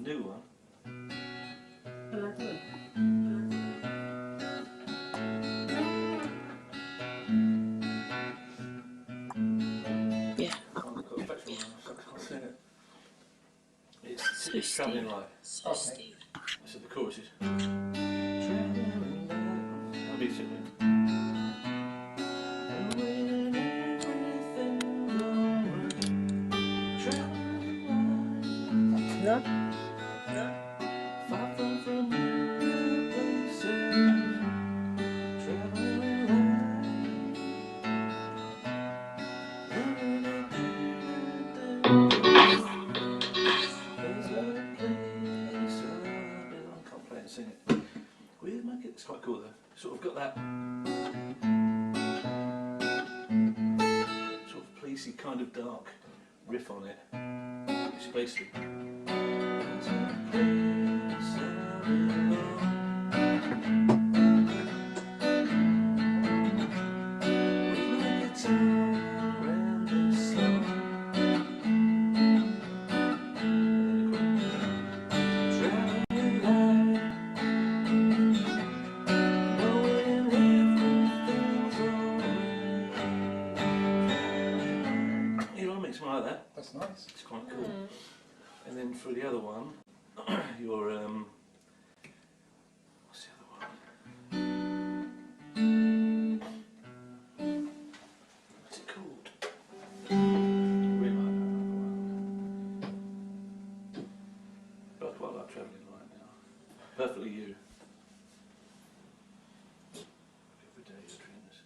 new one. Yeah. It's Travelling Light. So Steve. So the chorus is I'll be singing. No? Sing it. We'll make it. It's quite cool though. Sort of got that sort of policey kind of dark riff on it. It's basically. Something like that. That's nice. It's quite cool. And then for the other one, your what's the other one? What's it called? Really like that other one. But I quite like Travelling Light now. Perfectly You. Every day your dreams.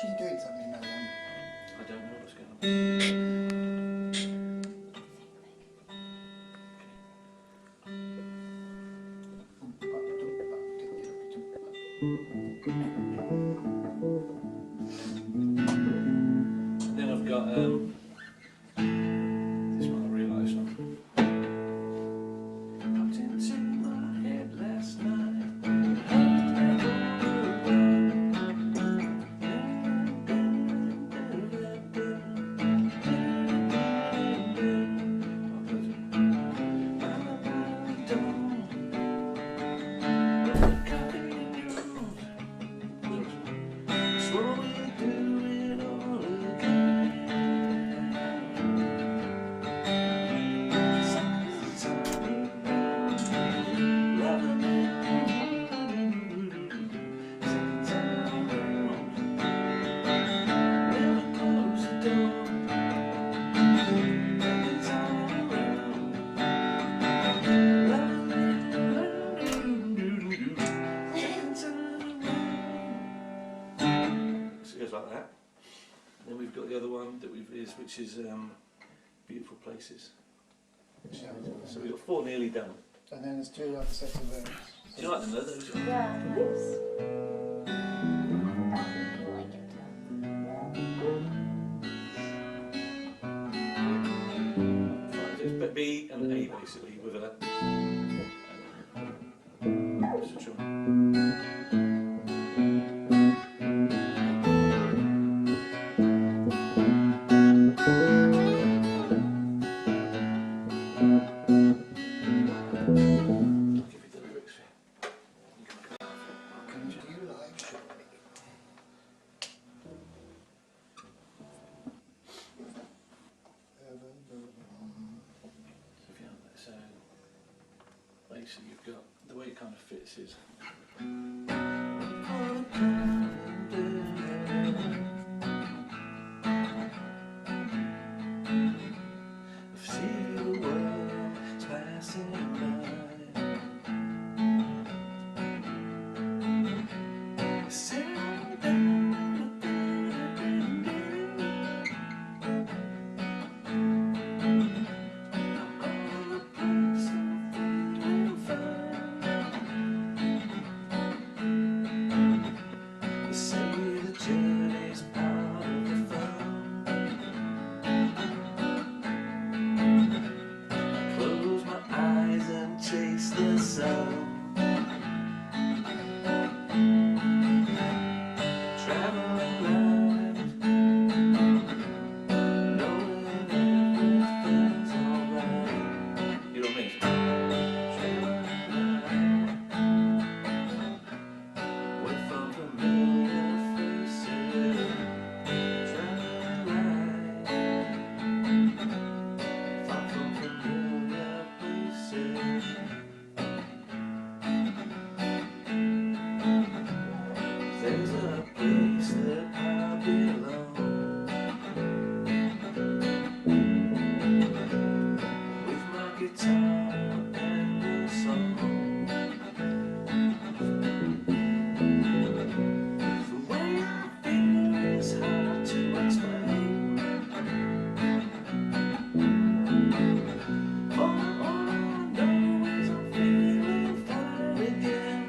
She's doing something now then. I don't know what's going on. Then I've got this one I realised on. Popped into my head last night. Like that. And then we've got the other one that which is Beautiful Places. So we've got 4 nearly done. And then there's 2 other sets of those. Do you like them though? Those? Yeah, nice. It's B and A basically with a switch on. I'll give you the lyrics. Can you basically you've got, the way it kind of fits is... See the world passing by. Chase the sun, traveling light, knowing everything's alright. You know what I mean? Traveling light, away from familiar faces. Traveling light, far from familiar places. There's a place that I belong, with my guitar and a song. The way I feel is hard to explain. All I know is I'm feeling fine again.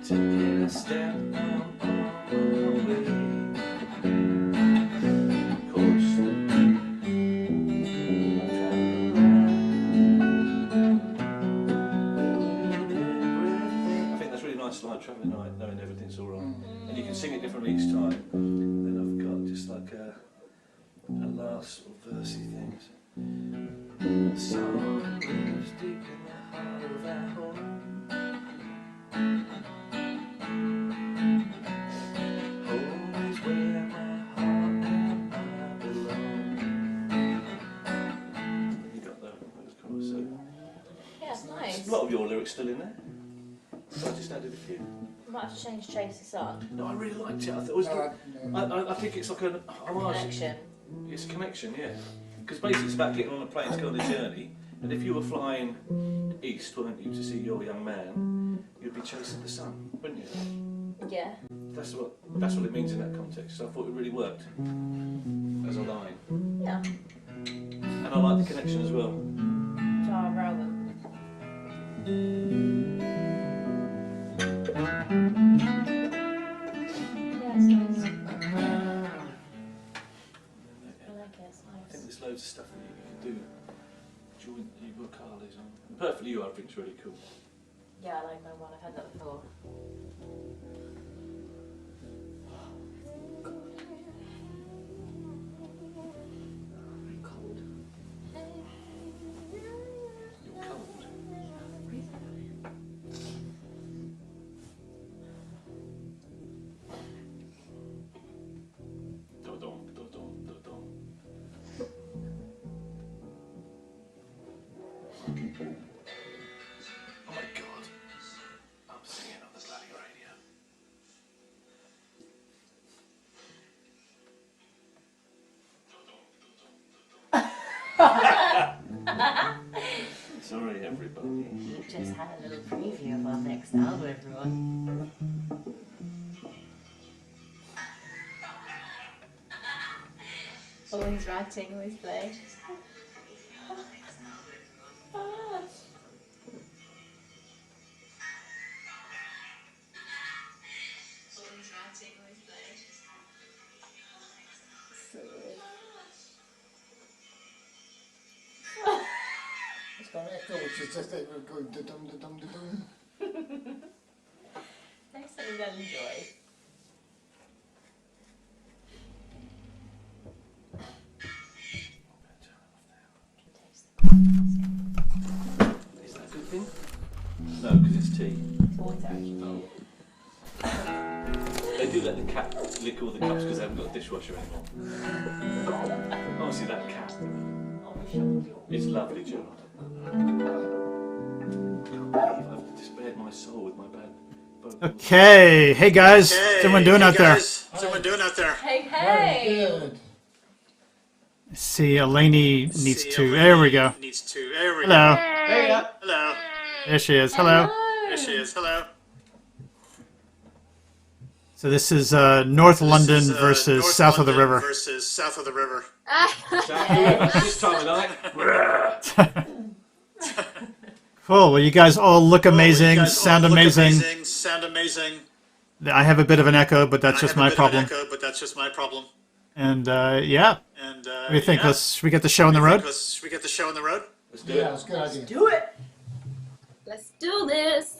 Taking a step on my way. Of course, I think that's really nice, like travelling night, knowing everything's all right, and you can sing it differently each time. Then I've got just like a last sort of versey thing. The song lives deep in the heart of our home. Nice. A lot of your lyrics still in there. So I just added a few. Might have to change Chase the Sun. No, I really liked it. I thought it was. I think it's like a Connection. It's a connection, yeah. Because basically it's about getting on a plane to go on a journey. And if you were flying east, weren't you, to see your young man, you'd be chasing the sun, wouldn't you? Yeah. That's what it means in that context. So I thought it really worked as a line. Yeah. And I like the connection as well. To our album. Yeah, it's nice. I like it, it's I nice. think there's loads of stuff that you can do. Joint that you've got Carly's on. Perfectly You, I think, is really cool. Yeah, I like that one. I've had that before. Very cold. You're cold. Do-dum, do-dum, do-dum. Oh my God, I'm singing on the bloody radio. Sorry everybody. You just had a little preview of our next album, everyone. Always writing, always playing. It's got an echo, which is just like going da-dum, da-dum, da-dum. Nice that you'll enjoy. Is that a good thing? No, because it's tea. It's water. Oh. cat lick all the cups because they haven't got a dishwasher anymore. Oh, see that cat. It's lovely, Gerald. I can't believe I've despaired my soul with my bad. Okay, hey guys, what's everyone doing out there? What's everyone doing out there? Hey, Very hey! good. See, ELENI needs to. There we go. Hello. Hey, Hello. There she is. Hello. There she is. Hello. So this is North London versus South of the River. Versus South of the River. this time of night. Cool. Well, you guys all look amazing, sound amazing. Sound amazing. I have a bit of an echo, but that's just my problem. And yeah. And What do you think? Should we get the show on the road? Should we get the show on the road? Let's do Yeah, it. it's a good idea. Do it! Let's do this.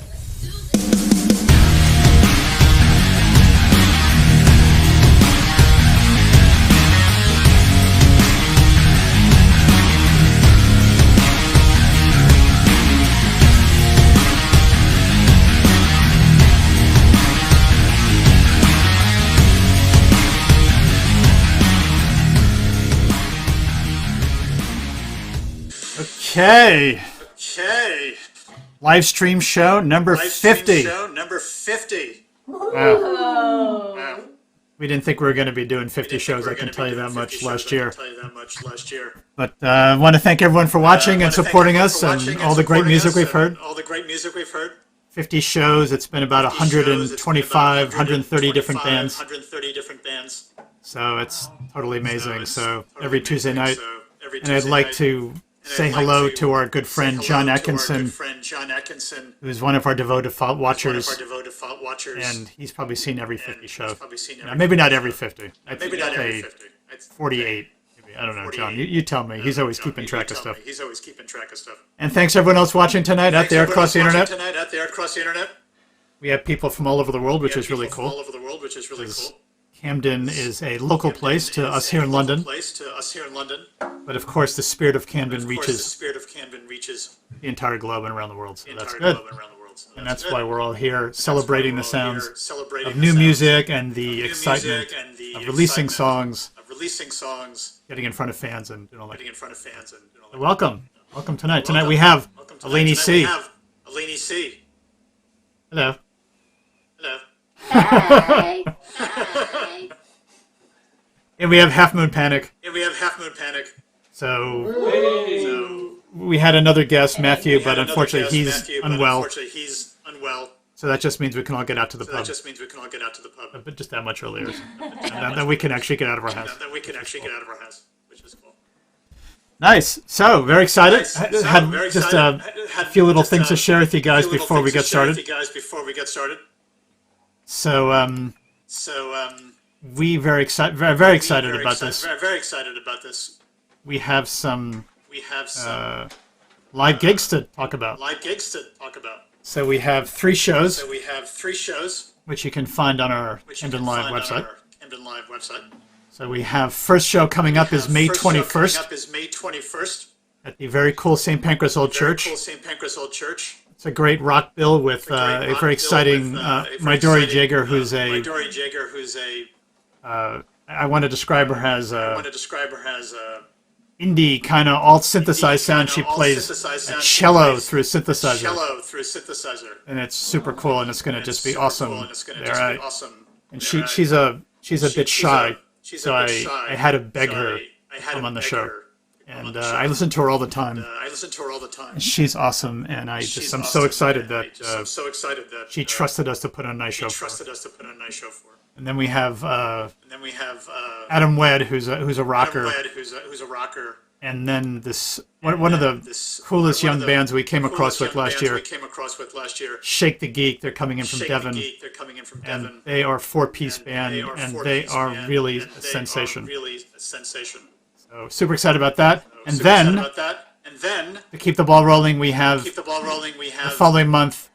Okay. Okay. Live stream show number 50. Show number 50. Wow. Oh. Wow. We didn't think we were going to be doing 50 shows, I can tell you that much last year. But I want to thank everyone for watching and supporting us and all the great music we've heard. 50 shows, it's been about 125, 130 different bands. So it's totally amazing. So every Tuesday night. And I'd like to say hello to our good friend John Atkinson, who's one of our devoted watchers, and he's probably seen every 50 show. Maybe not every 50. I'd say 48. Maybe. I don't know, John. You tell me. He's always keeping track of stuff. And thanks everyone else watching tonight out there across the internet. We have people from all over the world, which is really cool. Camden is a local place to us here in London. But of course, the spirit of Camden reaches the entire globe and around the world. So that's good. And that's why we're all here celebrating the sounds of new music and the excitement of releasing songs, getting in front of fans and all that. So welcome. Welcome tonight. Tonight we have ELENI C. Hello. Hey. And we have Half Moon Panic. So we had another guest, Matthew, but unfortunately he's unwell. So that just means we can all get out to the pub. But just that much earlier. And then we can actually get out of our house. Which is cool. Nice. So, very excited. Had just a few little things to share with you guys before we get started. So, we very excited about this. We have some live gigs to talk about. So we have 3 shows. Which you can find on our Camden Live website. So we have first show coming up is May 21st. At the very cool St. Pancras Old Church. It's a great rock bill with a very exciting Midori Jaeger, who's a I want to describe her as a indie kind of alt synthesized sound. She plays a cello through a synthesizer, and it's super cool, and it's going to just be awesome. And she's a bit shy, so I had to beg her to come on the show. And I listen to her all the time. And she's awesome, and I'm so excited that she trusted us to put on a nice show for her. And then we have Adam Wedd, who's a rocker. And then one of the coolest young bands we came across with last year, Shake the Geek. They're coming in from Devon. And they are a 4-piece band, and they are really a sensation. So super excited about that. And then, to keep the ball rolling, we have the following month.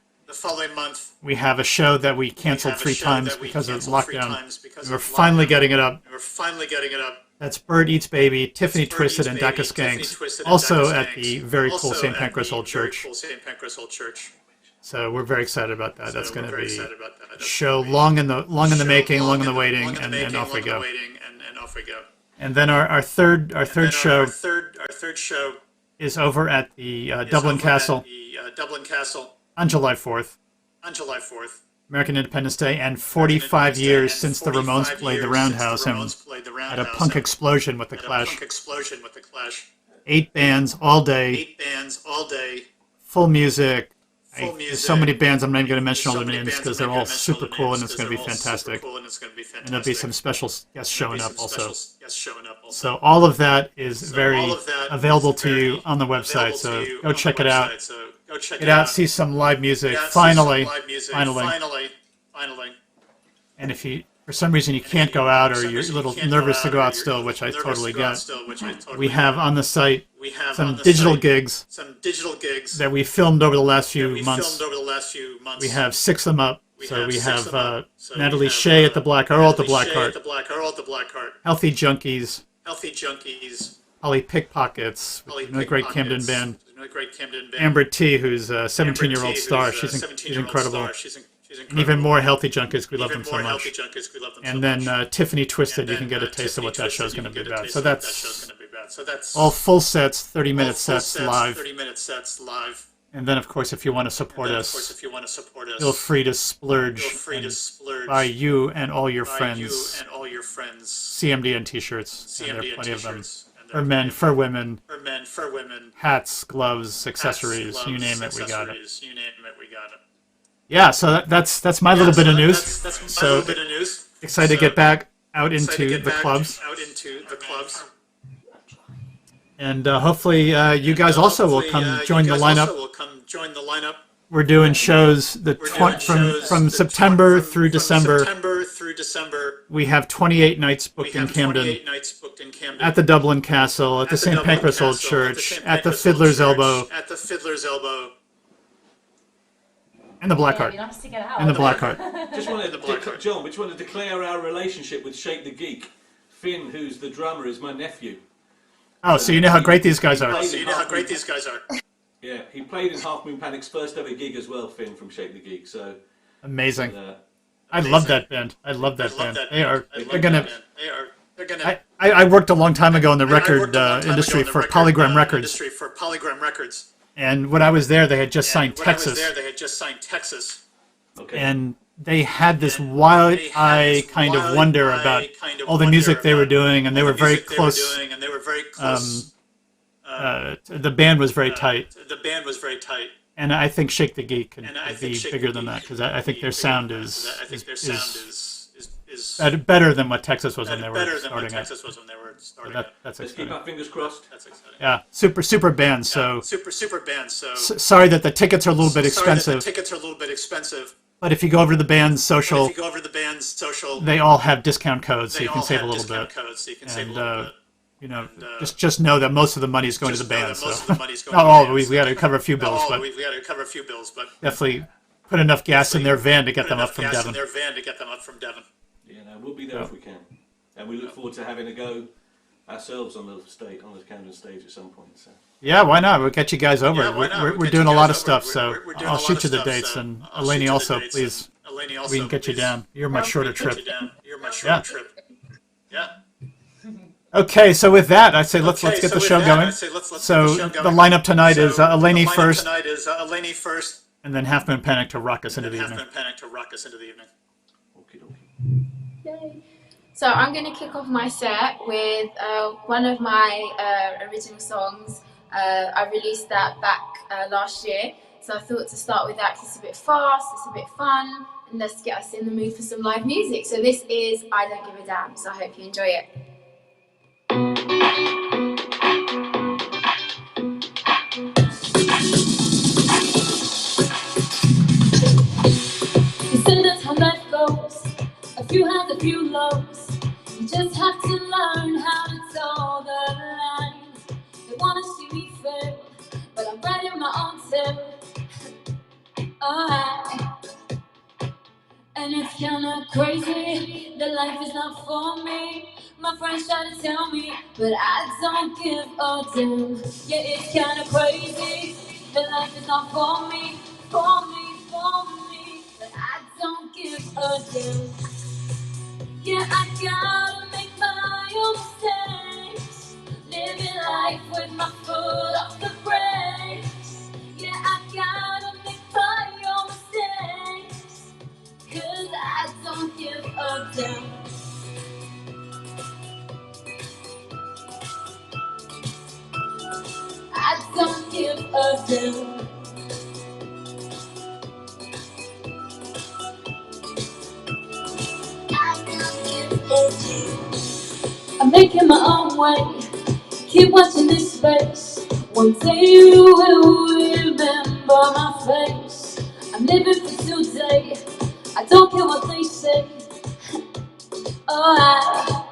We have a show that we canceled 3 times because of lockdown. We're finally getting it up. That's Bird Eats Baby, Tiffany Twisted, and Daka Skanks. Also at the very cool St. Pancras Old Church. So we're very excited about that. That's going to be a show long in the making, long in the waiting, and off we go. And then our third show is over at the Dublin Castle on July 4th. American Independence Day, and 45 years since the Ramones played the Roundhouse and had a punk explosion with the Clash. 8 bands all day, full music. There's so many bands, I'm not even going to mention all the names because they're all super cool and it's going to be fantastic. And there'll be some special guests showing up also. So all of that is very available to you on the website, so go check it out. Get out, see some live music, finally. And if you, for some reason, you can't go out or you're a little nervous to go out still, which I totally get, we have on the site some digital gigs that we filmed over the last few months. We have 6 of them up. So we have Natalie Shea at the Black Earl at the Black Heart, Healthy Junkies, Holly Pickpockets, a great Camden band, Amber T, who's a 17-year-old star. She's incredible. And even more Healthy Junkies. We love them so much. And then Tiffany Twisted, you can get a taste of what that show's going to be about. So that's all full sets, 30-minute sets live. And then, of course, if you want to support us, feel free to splurge and buy you and all your friends CMDN T-shirts. And there are plenty of them. For men, for women, hats, gloves, accessories, you name it, we got it. Yeah, so that's my little bit of news. So excited to get back out into the clubs. And hopefully you guys also will come join the lineup. We're doing shows from September through December. We have 28 nights booked in Camden, at the Dublin Castle, at the St. Pancras Old Church, at the Fiddler's Elbow, and the Black Heart. And the Black Heart. Just wanted to, John, we just wanted to declare our relationship with Shake the Geek. Finn, who's the drummer, is my nephew. Oh, so you know how great these guys are. Yeah, he played in Half Moon Panic's first ever gig as well, Finn, from Shake the Geek. So amazing. I love that band. I love that band. They're gonna. I worked a long time ago in the record industry for Polygram Records. And when I was there, they had just signed Texas. okay. And they had this wild-eye kind of wonder about all the music they were doing, and they were very close. The band was very tight. And I think Shake the Geek can be bigger than that, because I think their sound is better than what Texas was when they were starting out. That's Let's keep our fingers crossed. Yeah, super band. So sorry that the tickets are a little bit expensive. But if you go over to the band's social, they all have discount codes, so you can save a little bit. And just know that most of the money is going to the band. So not all. We got to cover a few bills, but definitely put enough gas in their van to get them up from Devon. Yeah, no, we'll be there if we can, and we look forward to having a go ourselves on the Camden stage at some point. So. Yeah, why not? We'll get you guys over. We're doing a lot of stuff, so I'll shoot you the dates. And ELENI also, please, we can get you down. You're my shorter trip. Yeah. Okay, so with that, I say let's get the show going. So the lineup tonight is ELENI first, and then Half Moon Panic to rock us into the evening. Yay. So I'm going to kick off my set with one of my original songs. I released that back last year, so I thought to start with that because it's a bit fast, it's a bit fun, and let's get us in the mood for some live music. So this is I Don't Give a Damn, so I hope you enjoy it. You say that's how life goes. A few highs, a few lows. You just have to learn how to toe the line. They wanna see me fail, but I'm riding my own tail. And it's kinda crazy that life is not for me. My friends try to tell me, but I don't give a damn. Yeah, it's kinda crazy that life is not for me, for me. for me, but I don't give a damn. Yeah, I gotta make my own mistakes, living life with my foot off the brakes. Yeah, I gotta make my own mistakes, 'cause I don't give a damn. I don't give a damn. I don't give a damn. I'm making my own way. Keep watching this space. One day you will remember my face. I'm living for today. I don't care what they say. Oh,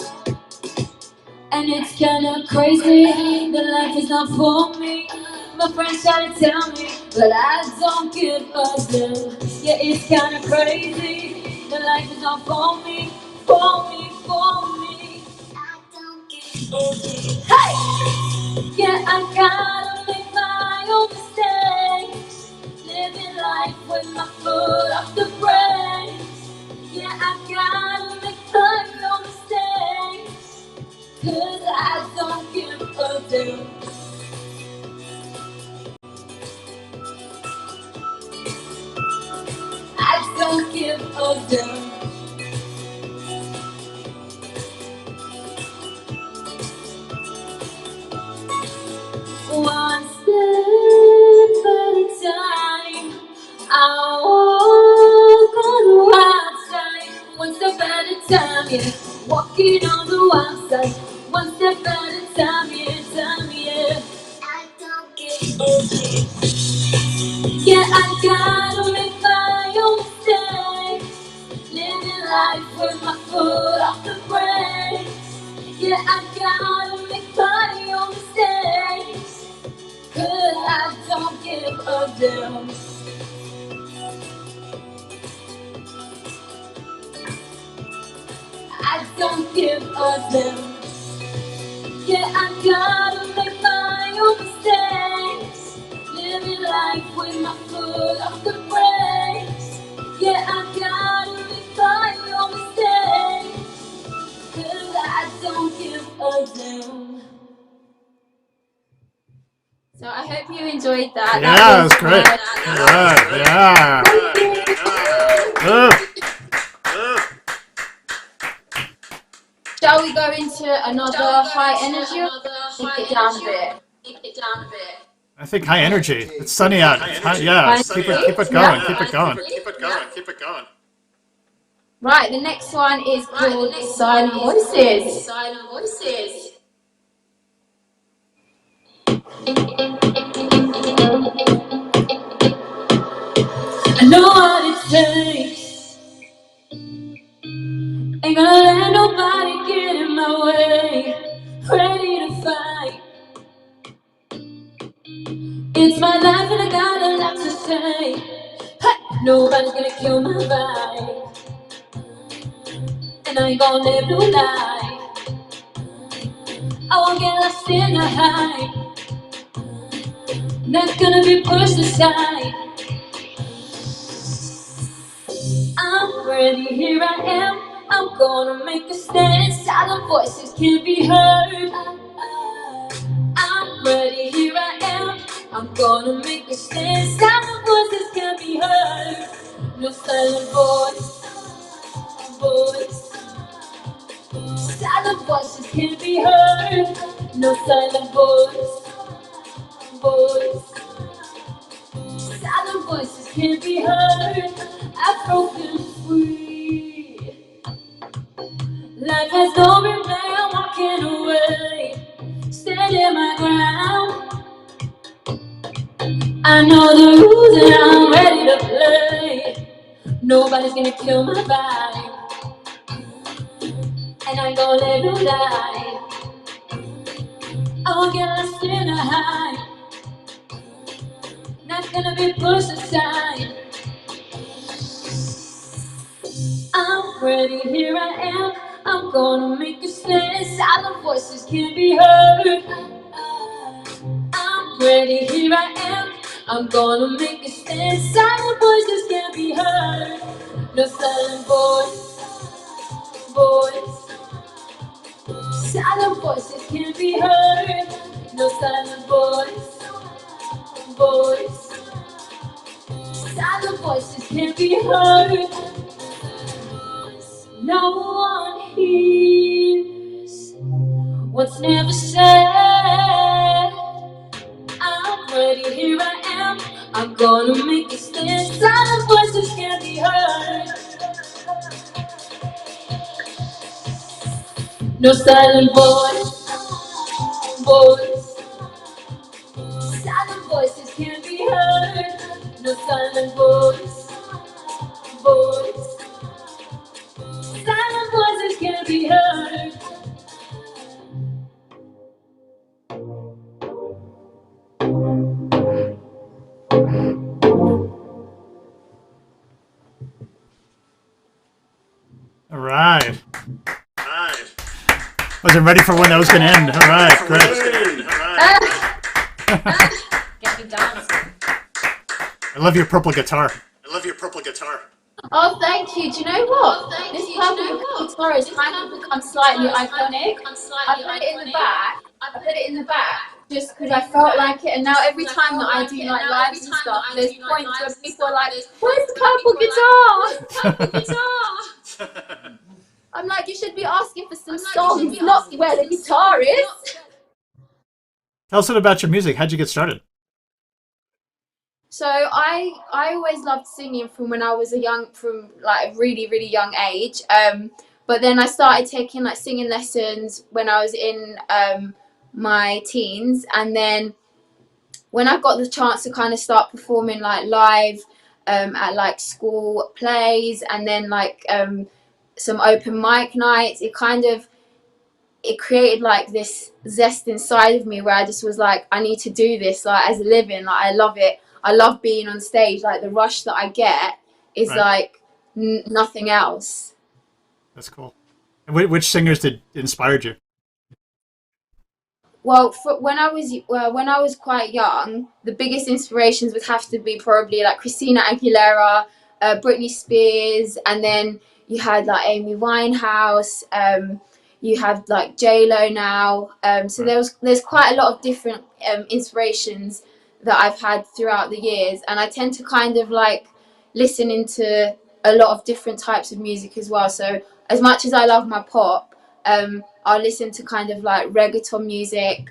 and it's kinda crazy that life is not for me. My friends try to tell me, but I don't give a damn. Yeah, it's kinda crazy that life is not for me, for me, for me. I don't give a damn. Hey! Yeah, I gotta make my own mistakes, living life with my foot off the brakes. Yeah, I gotta make my own mistakes, 'cause I don't give a damn. I don't give a damn. One step at a time, I walk on the wild side. One step at a time, yeah. Walking on the wild side. One step at a time, yeah. I don't give a damn. Yeah, I gotta make my own mistakes, living life with my foot off the brakes. Yeah, I gotta make my own mistakes, 'cause I don't give a damn. I don't give a damn. Yeah, I gotta make my own mistakes, living life with my foot off the brakes. Yeah, I gotta make my own mistakes, 'cause I don't give a damn. So I hope you enjoyed that. Yeah, that was great. Yeah. Shall we go into another high energy? Take it down a bit. I think high energy. It's sunny out. Yeah, keep it going. Keep it going. Right, the next one is called Silent Voices. I know what it takes. Ain't gonna let nobody get in my way. Ready to fight. It's my life and I got a lot to say. Hey, nobody's gonna kill my vibe, and I ain't gonna live no lie. I won't get lost in the hype, not gonna be pushed aside. I'm ready, here I am. I'm gonna make a stand. Silent voices can't be heard. I'm ready, here I am. I'm gonna make a stand. Silent voices can't be heard. No silent voice. Silent voices can't be heard. No silent voice. Silent voices can't be heard. I've broken free. Life has no replay. I'm walking away, standing my ground. I know the rules and I'm ready to play. Nobody's gonna kill my vibe, and I ain't gonna let no lie. I won't get lost in a hype, not gonna be pushed aside. I'm ready, here I am. I'm gonna make a stand. Silent voices can't be heard. I'm ready, here I am. I'm gonna make a stand. Silent voices can't be heard. No silent voice. Silent voices can't be heard. No silent voice. Silent voices can't be heard. No one hears what's never said. I'm ready, here I am. I'm gonna make a stand. Silent voices can't be heard. No silent voice. Silent voices can't be heard. No silent voice. Silent voices can't be heard. All right. Wasn't ready for when that was going to end. All right, great. Get me dancing. I love your purple guitar. Oh, thank you. Do you know what? This purple guitar has kind of become slightly iconic. I put it in the back just because I felt like it. And now every time that I do like lives and stuff, there's points where people are like, "Where's the purple guitar?" I'm like, you should be asking for some songs, not where the guitar is. Tell us about your music. How'd you get started? So I always loved singing from when I was from like a really, really young age. But then I started taking like singing lessons when I was in my teens, and then when I got the chance to kind of start performing like live at like school plays, and then like some open mic nights, it created like this zest inside of me where I just was like, I need to do this like as a living. Like I love it. I love being on stage. Like the rush that I get is Right. like nothing else. That's cool. And which singers inspired you? Well, when I was quite young, the biggest inspirations would have to be probably like Christina Aguilera, Britney Spears, and then you had like Amy Winehouse. You have like J-Lo now. So there's quite a lot of different inspirations that I've had throughout the years, and I tend to kind of like listen into a lot of different types of music as well. So as much as I love my pop, I'll listen to kind of like reggaeton music,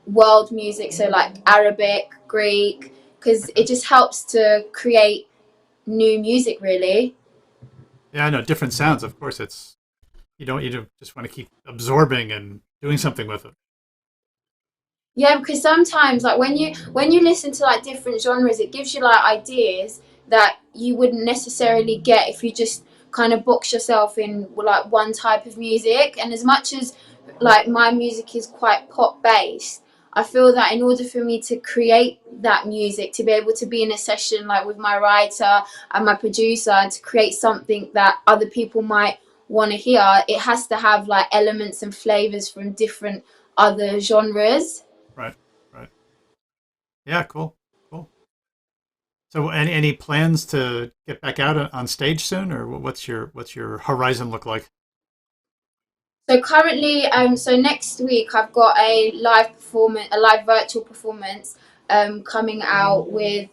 world music, so like Arabic, Greek, because it just helps to create new music, really. Yeah, I know different sounds. Of course, you don't just want to keep absorbing and doing something with it. Yeah, because sometimes like when you listen to like different genres, it gives you like ideas that you wouldn't necessarily get if you just kind of box yourself in like one type of music. And as much as like my music is quite pop based, I feel that in order for me to create that music, to be able to be in a session like with my writer and my producer and to create something that other people might want to hear, it has to have like elements and flavors from different other genres. Right. Yeah, cool. So, any plans to get back out on stage soon, or what's your horizon look like? So currently, so next week I've got a live virtual performance, coming out with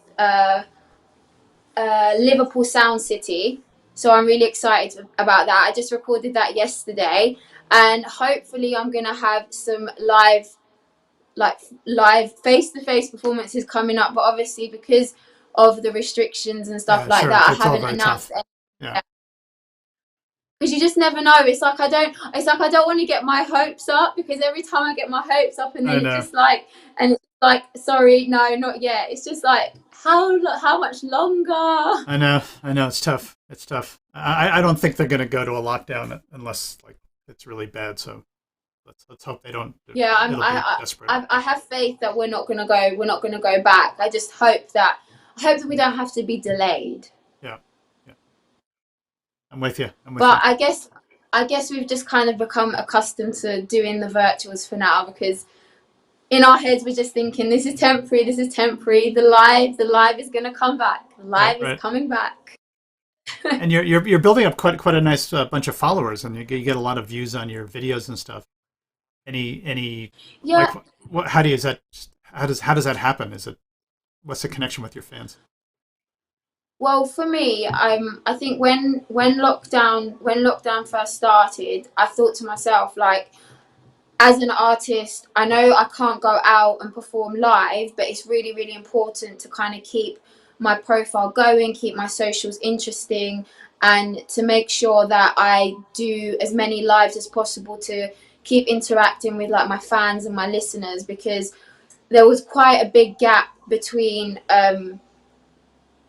Liverpool Sound City. So I'm really excited about that. I just recorded that yesterday, and hopefully I'm gonna have some live face-to-face performances coming up. But obviously, because of the restrictions and stuff Yeah, like sure. that, I It's all haven't very announced tough. Yeah. because you just never know. It's like I don't want to get my hopes up, because every time I get my hopes up and I then know. it's like sorry, no, not yet. It's just like how much longer? I know. It's tough. I don't think they're going to go to a lockdown unless like it's really bad. So let's hope they don't. Yeah, It'll be desperate. I have faith that we're not gonna go back. I just hope that we don't have to be delayed. Yeah. I'm with you. But I guess we've just kind of become accustomed to doing the virtuals for now, because in our heads we're just thinking, this is temporary, this is temporary. The live is gonna come back. The live is coming back. And you're building up quite a nice bunch of followers, and you get a lot of views on your videos and stuff. Any Yeah. like what? How does that happen? What's the connection with your fans? Well, for me, I think when lockdown first started, I thought to myself, like, as an artist, I know I can't go out and perform live, but it's really, really important to kind of keep my profile going, keep my socials interesting, and to make sure that I do as many lives as possible to keep interacting with like my fans and my listeners, because there was quite a big gap between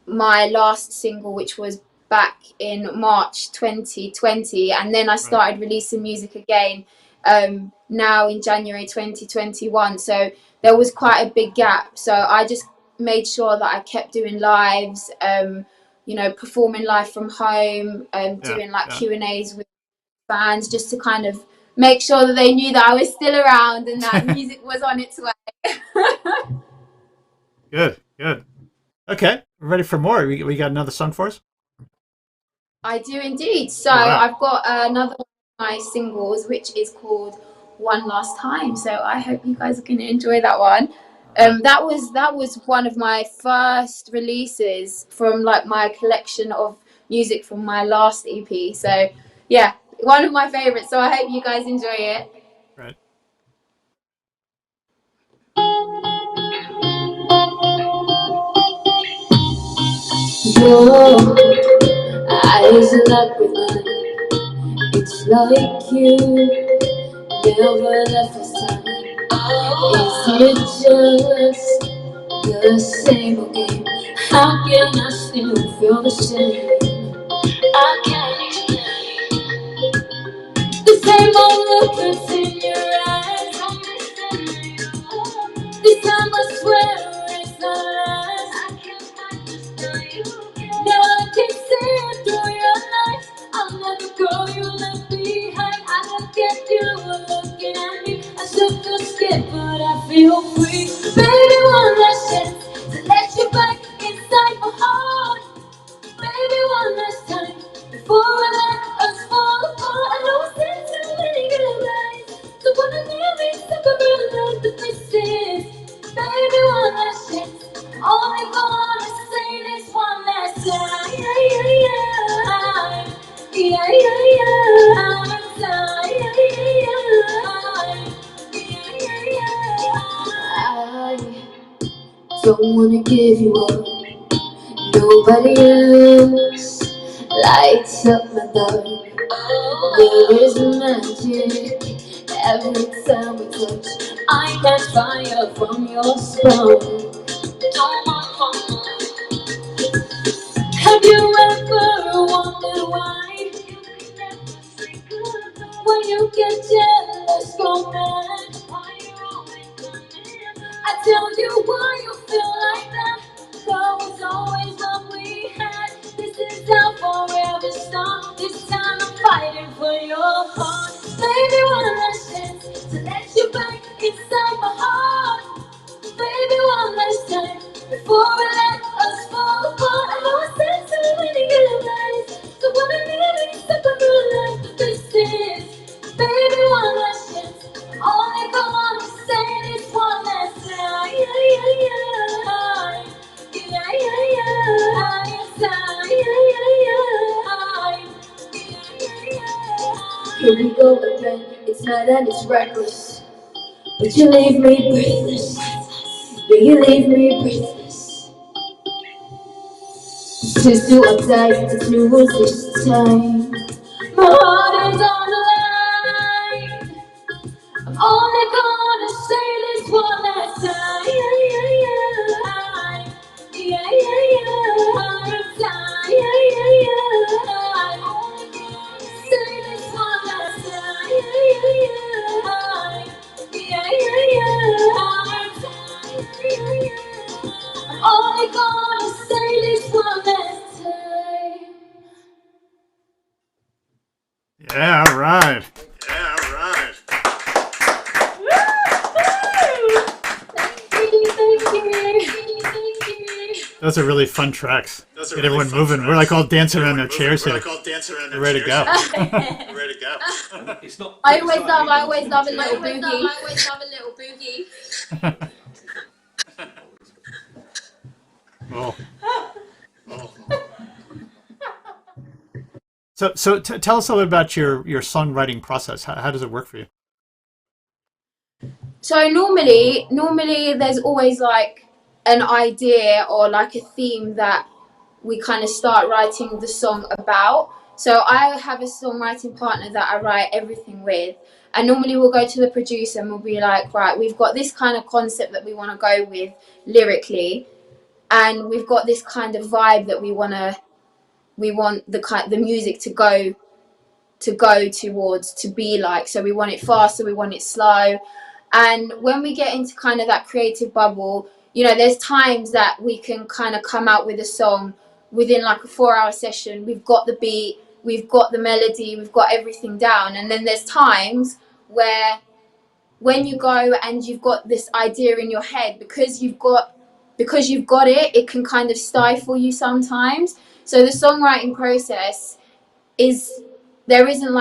my last single, which was back in March 2020, and then I started releasing music again now in January 2021. So there was quite a big gap. So I just made sure that I kept doing lives, performing live from home, doing like Q&As with fans, just to kind of make sure that they knew that I was still around and that music was on its way. Good. Okay, we're ready for more. We got another song for us? I do indeed. So I've got another one of my singles, which is called One Last Time. So I hope you guys are going to enjoy that one. That was one of my first releases from like my collection of music from my last EP. So yeah, one of my favorites. So I hope you guys enjoy it. Right. Your eyes lock with mine. It's like you never left this time. Is it just the same game? How can I still feel the same? I can't explain the same old look that's in your eyes. This time I swear it's the last. I can't fight this now, you can. Now I can see it through your lies. I'll never go, you left behind. I don't get you looking at me. I still feel scared, but I feel free. Baby, one last chance to let you back inside my heart. Baby, one last time before I let us fall apart. I know it's been too many goodbyes, so wanna leave me separate like the pieces. Baby, one last chance. Only gonna say this one last time. I don't wanna give you up. Nobody else lights up my dark. There is magic every time we touch. I catch fire from your spark. Have you ever wondered why? When you get jealous, go mad. I tell you why you feel like that. That was always what we had. This is our forever start. This time I'm fighting for your heart. Baby, one last chance to let you back inside my heart. Baby, one last time before I let us fall apart. I know I said so many goodbyes, so wanna leave me separate like the pieces. Baby, one last chance. I'm only gonna say this one last time. Here we go again. It's mad and it's reckless, but you leave me breathless. You leave me breathless. Just do or die, it's new rules this time. My heart is on the line. I'm only gonna say this one last time. Say this one last I'm only gonna say this one last time. Yeah, all right. Woo! Those are really fun tracks. Get everyone moving. We're like all dancing around their chairs here. We're ready to go. And it's not. I always love a little boogie. Cool. So tell us a little about your songwriting process. How does it work for you? So normally there's always like an idea or like a theme that we kind of start writing the song about. So I have a songwriting partner that I write everything with, and normally we'll go to the producer and we'll be like, right, we've got this kind of concept that we want to go with lyrically, and we've got this kind of vibe that we want the music to go towards, to be like. So we want it faster, we want it slow. And when we get into kind of that creative bubble, you know, there's times that we can kind of come out with a song within like a 4-hour session. We've got the beat, we've got the melody, we've got everything down. And then there's times where when you go and you've got this idea in your head, because you've got it, it can kind of stifle you sometimes. So the songwriting process is, there's not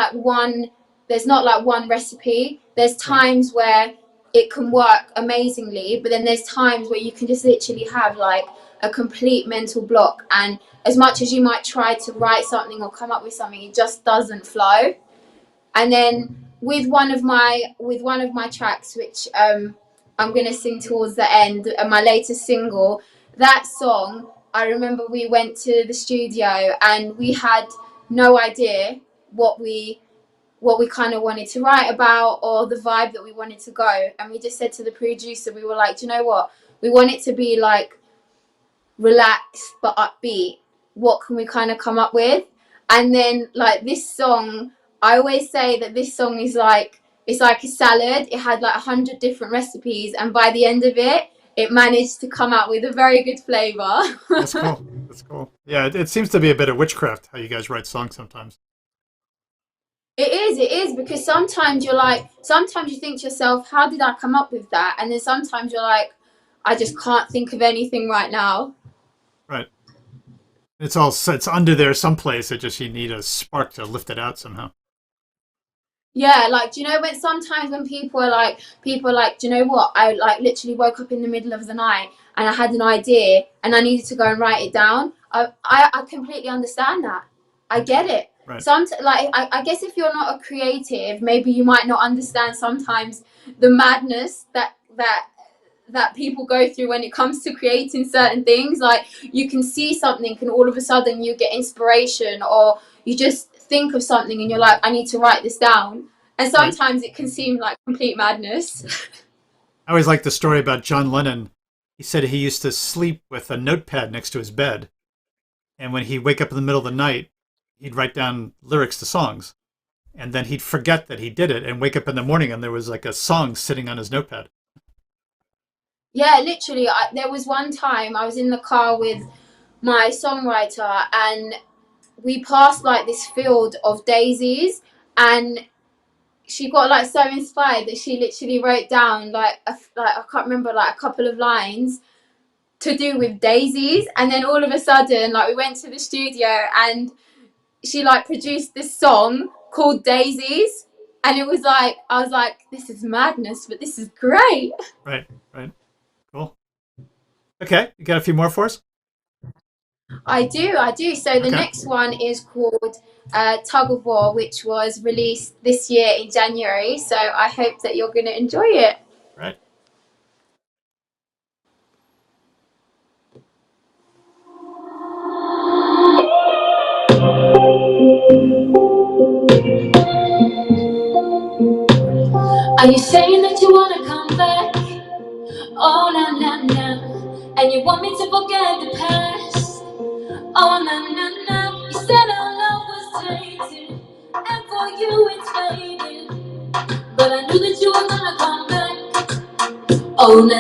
like one recipe. There's times where it can work amazingly, but then there's times where you can just literally have like a complete mental block, and as much as you might try to write something or come up with something, it just doesn't flow. And then with one of my tracks, which I'm gonna sing towards the end, my latest single, that song, I remember we went to the studio and we had no idea what we kind of wanted to write about or the vibe that we wanted to go. And we just said to the producer, we were like, do you know what? We want it to be like relaxed but upbeat. What can we kind of come up with? And then like this song, I always say that this song is like, it's like a salad. It had like 100 different recipes, and by the end of it, it managed to come out with a very good flavor. That's cool. That's cool. Yeah, it seems to be a bit of witchcraft how you guys write songs sometimes. It is, because sometimes you think to yourself, how did I come up with that? And then sometimes you're like, I just can't think of anything right now. Right. It's under there someplace. You need a spark to lift it out somehow. Yeah, like, do you know when sometimes when people are like, do you know what? I like literally woke up in the middle of the night and I had an idea and I needed to go and write it down. I completely understand that. I get it. Right. I guess if you're not a creative, maybe you might not understand sometimes the madness that people go through when it comes to creating certain things. Like, you can see something and all of a sudden you get inspiration, or you just think of something and you're like, I need to write this down. And sometimes it can seem like complete madness. I always like the story about John Lennon. He said he used to sleep with a notepad next to his bed, and when he'd wake up in the middle of the night, he'd write down lyrics to songs, and then he'd forget that he did it and wake up in the morning and there was like a song sitting on his notepad. Yeah, literally. There was one time I was in the car with my songwriter and we passed like this field of daisies, and she got like so inspired that she literally wrote down like I can't remember, like a couple of lines to do with daisies. And then all of a sudden, like, we went to the studio and she like produced this song called Daisies, and it was like, I was like, this is madness, but this is great. Right. Cool. Okay, you got a few more for us? I do. So the next one is called Tug of War, which was released this year in January. So I hope that you're going to enjoy it. Right. Are you saying that you want to come back? Oh, no. And you want me to forget the past? Oh, no. You said our love was tainted, and for you it's faded, but I knew that you were gonna come back. Oh, no.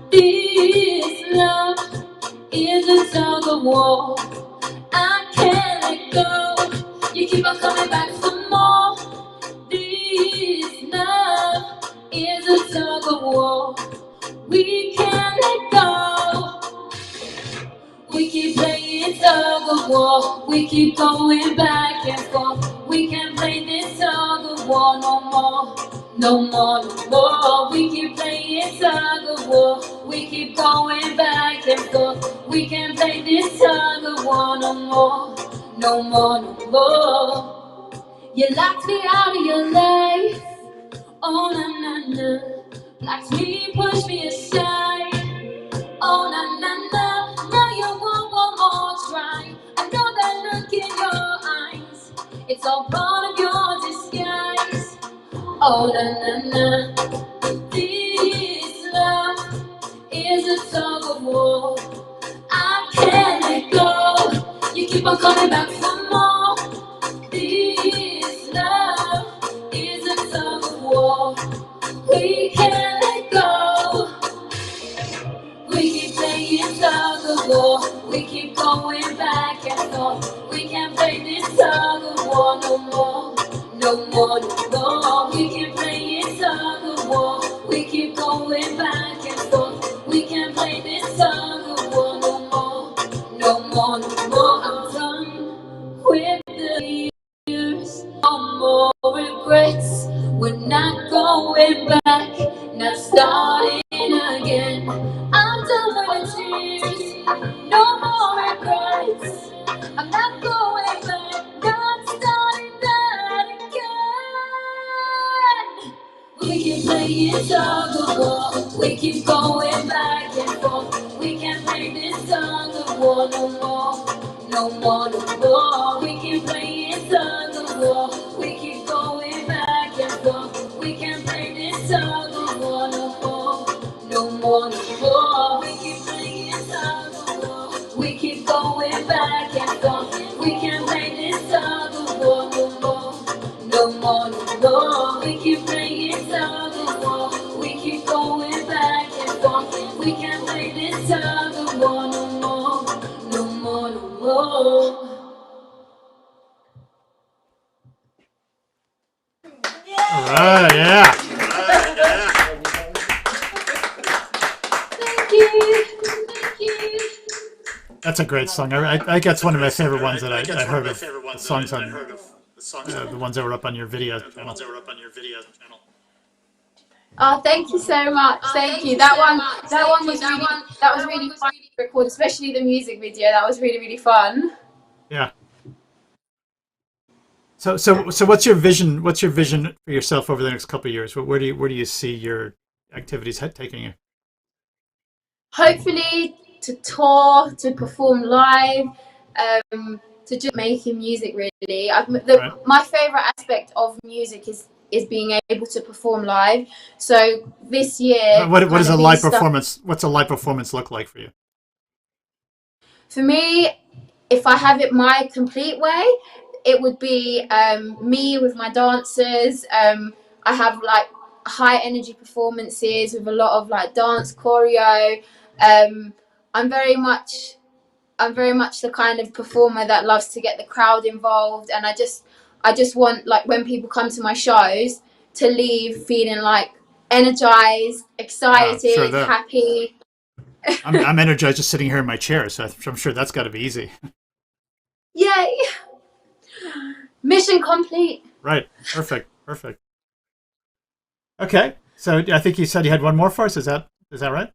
This love is a tug of war. I can't let go. You keep on coming back for more. This love is a tug of war. We can't let go. war. We keep going back and forth. We can't play this tug of war no more. No more, no more. We keep playing tug of war. We keep going back and forth. We can't play this tug of war no more. No more, no more. You locked me out of your life. Oh na na na. Locked me, pushed me aside. Oh na na na. Now you want one more try. I know that look in your eyes. It's all part of your disguise. Oh na na na. This love is a tug of war. I can't let go. You keep on coming back for more. This love is a tug of war. We can't let go. We keep playing tug of war. We keep going back and forth. We can't play this tug of war no more. No more, no more. We keep playing tug of war. We keep going back and forth. We can't play this tug of war no more. No more, no more. I'm done with the years. No more regrets. We're not going back. Not starting again. I'm done with the tears. No more regrets. I'm not going back. Not starting that again. We keep playing tug of war. We keep going back and forth. We can't play this tug of war no more. No more, no more. We keep playing tug of war. We keep going back and forth. We can't play this tug of war no more. No more, no more. We keep playing tug of war. We keep going back and forth. We can't play this tug of war no more. No more, no more. We keep playing tug of war. We keep going back and forth. We can't play this tug of war no more. No more, no more. All right, yeah. Thank you. Thank you. That's a great song. I think that's one of my favorite ones that I heard of. The songs on the ones that were up on your video channel. Oh, thank you so much. Thank you. That one was really fun to record, especially the music video. That was really fun. Yeah. So what's your vision? What's your vision for yourself over the next couple of years? Where do you see your activities taking you? Hopefully to tour, to perform live, to just making music. Really, my favorite aspect of music is being able to perform live. So this year, What is a live performance? What's a live performance look like for you? For me, if I have it my complete way, it would be me with my dancers. I have like high energy performances with a lot of like dance choreo. I'm very much the kind of performer that loves to get the crowd involved, and I just want, like, when people come to my shows, to leave feeling like energized, excited, happy. I'm energized just sitting here in my chair, so I'm sure that's got to be easy. Yay! Mission complete. Right. Perfect. Okay. So I think you said you had one more for us. Is that right?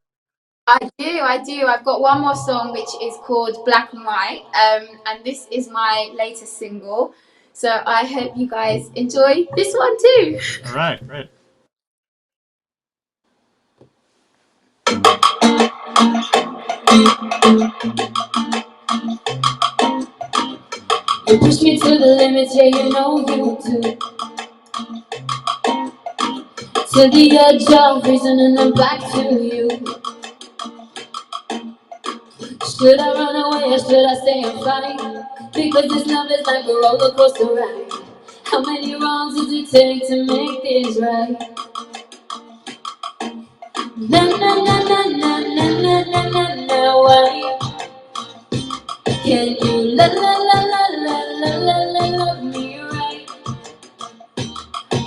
I do. I've got one more song which is called Black and White, and this is my latest single. So I hope you guys enjoy this one too. All right, great. You push me to the limit, yeah, you know you do. To the edge of reason and then back to you. Should I run away or should I stay and fight? Because this love is like a roller coaster ride. How many wrongs does it take to make this right? Na na na na na na na na na na. Why can you la la la la la la la la love me right?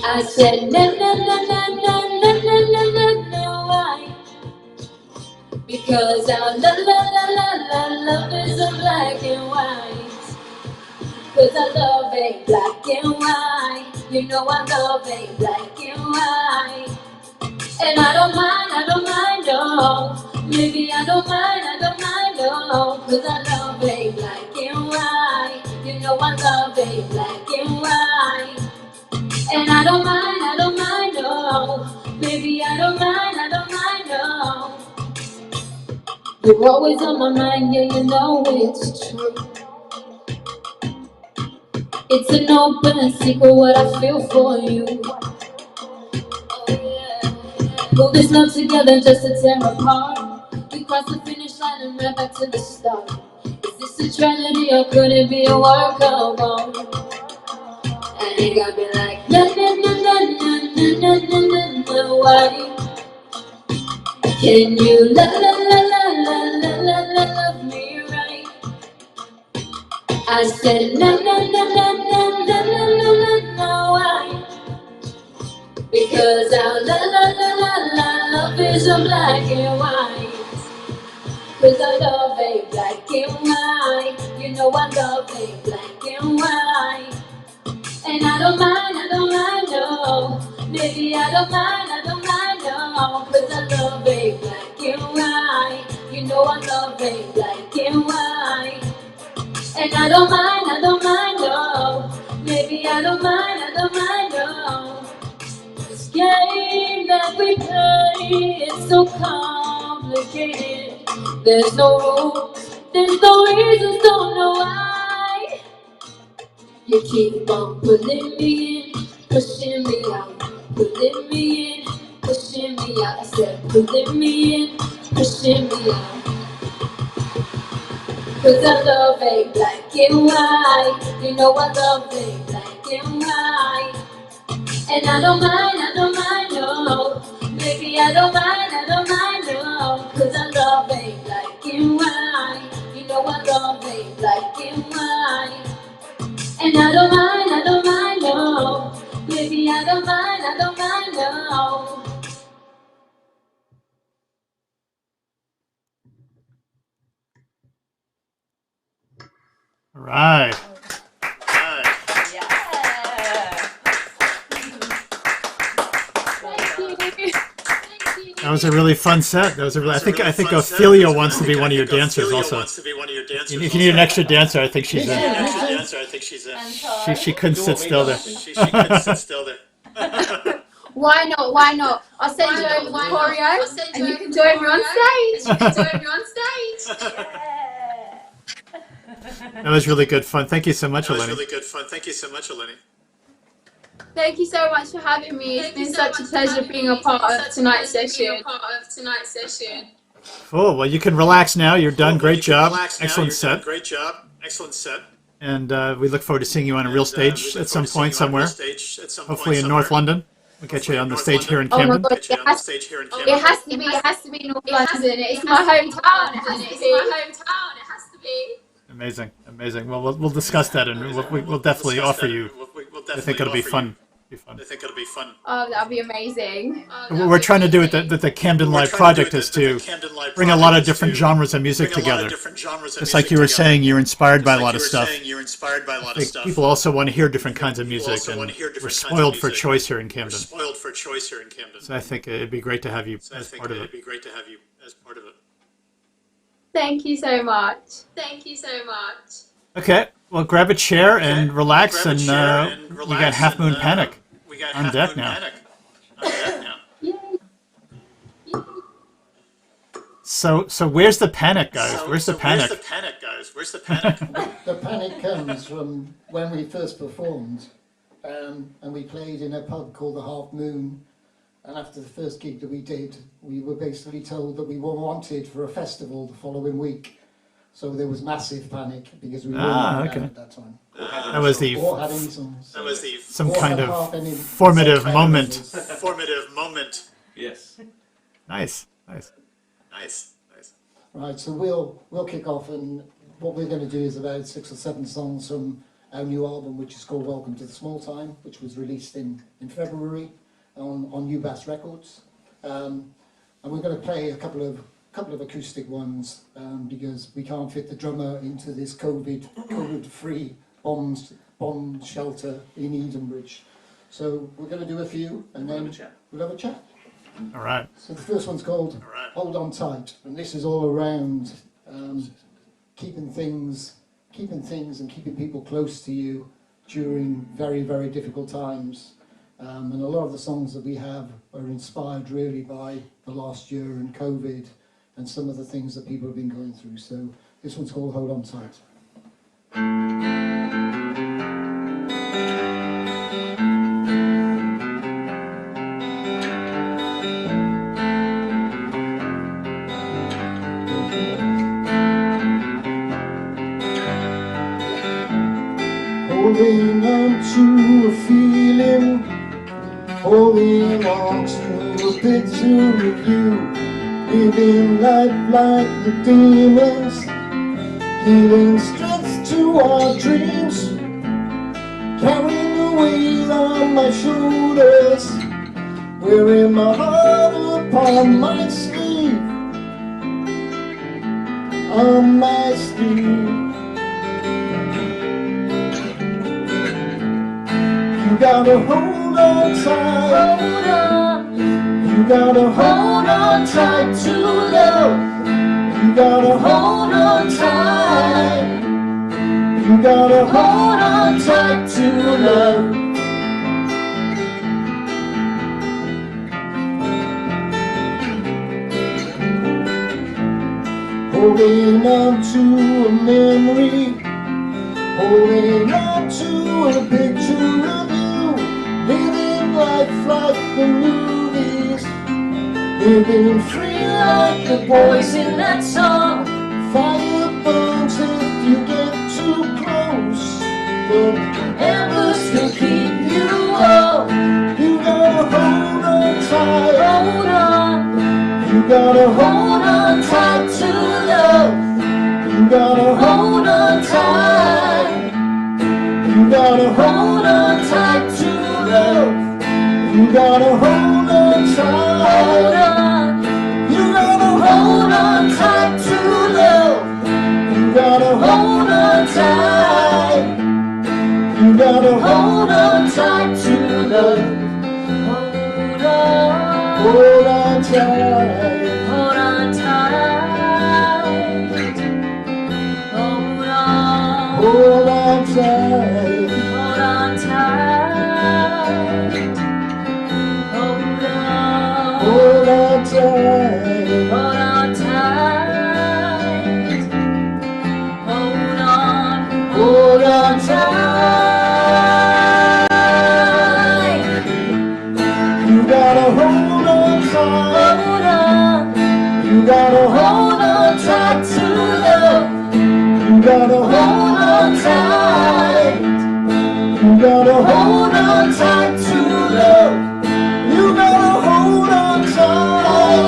I said na na na na na na na na na na. Why? Because our la la la la la love is a black and white. Cause I love a black and white. You know I love a black and white. And I don't mind, no. Maybe I don't mind, no. Cause I love a black and white. You know I love a black and white. And I don't mind, no. Maybe I don't mind, no. You're always on my mind, yeah, you know it's true. It's an open secret what I feel for you. Pull this love together just to tear apart. We cross the finish line and ran back to the start. Is this a tragedy or could it be a work of art? And it got me like, na na na na na na na na na. Why can you la la la la la la la la love me right? I said na na na na na na na na na na. Why? Because our la la la la la love is a black and white. Cause I love a black and white. You know I love a black and white. And I don't mind, no. Maybe I don't mind, no. Cause I love a black and white. You know I love a black and white. And I don't mind, no. Maybe I don't mind, no. This game that we play is so complicated. There's no rules, there's no reasons, don't know why. You keep on pulling me in, pushing me out, pulling me in, pushing me out. I said pulling me in, pushing me out. Cause I love a black and white. You know I love a black and white. And I don't mind, no. Maybe I don't mind, no. Cause I love a black and white. You know I love a black and white. And I don't mind, no. Maybe I don't mind, no. All right. That was a really fun set. That was a really, I think Ophelia wants to be one of your dancers also. If you need an extra dancer, I think she's in. She couldn't sit still there. Why not? Why not? I'll send you over the choreo and you can join me on stage. That was really good fun. Thank you so much, Eleni. Thank you so much for having me. It's been such a pleasure being a part of tonight's session. Cool. Well, you can relax now. You're done. Great job. Excellent set. And we look forward to seeing you on a real stage at some point somewhere. Hopefully in North London. We'll get you on the stage here in Camden. Oh my God, it has to be North London. It's my hometown. It has to be. Amazing. Well, we'll discuss that, and we'll definitely offer you. I think it'll be fun. Oh, that'll be amazing. What we're trying to do with the Camden Live project is to bring a lot of different genres of music together. Just like you were saying, you're inspired by a lot of stuff. I think people also want to hear different kinds of music, and we're spoiled for choice here in Camden. So I think it'd be great to have you as part of it. Thank you so much. Okay, well, grab a chair and relax, and we got Half Moon Panic on deck now. So where's the panic, guys? Where's the panic? The panic comes from when we first performed, and we played in a pub called the Half Moon. And after the first gig that we did, we were basically told that we were wanted for a festival the following week. So there was massive panic because we weren't at that time. That was some kind of of formative moment. Yes. Nice. Right, so we'll kick off, and what we're going to do is about 6 or 7 songs from our new album, which is called Welcome to the Small Time, which was released in February on New Bass Records. And we're going to play a couple of acoustic ones because we can't fit the drummer into this COVID-free bomb shelter in Edenbridge. So we're going to do a few, and then we'll have a chat. All right. So the first one's called Hold On Tight, and this is all around keeping things and keeping people close to you during very, very difficult times. And a lot of the songs that we have are inspired really by the last year and COVID and some of the things that people have been going through. So this one's called Hold On Tight. Holding on to a feeling, holding on to a picture of you, living life like the demons, giving strength to our dreams, carrying the weight on my shoulders, wearing my heart upon my sleeve, on my sleeve. You gotta hold on tight, hold on. You gotta hold on tight to love. You gotta hold on tight. You gotta hold on tight to love. Holding on to a memory, holding on to a picture of you, living life like the movies, living free like the boys in that song. Fire burns if you get too close, but embers can keep you warm. You gotta hold on tight, hold on. You gotta hold on tight to love. You gotta hold on tight. You gotta hold on tight to love. You gotta hold on tight. Hold on. You gotta hold on tight to love. You gotta hold on tight. You gotta hold on tight to love. Hold on. Hold on tight. Hold on tight. Hold on. Hold on tight. Hold on tight. Hold on. Hold on tight. Hold on tight. Hold on. Hold on tight. You gotta hold on tight. Hold on. You gotta hold on tight to love. You gotta hold on tight. You gotta hold on tight to love. You gotta hold on tight.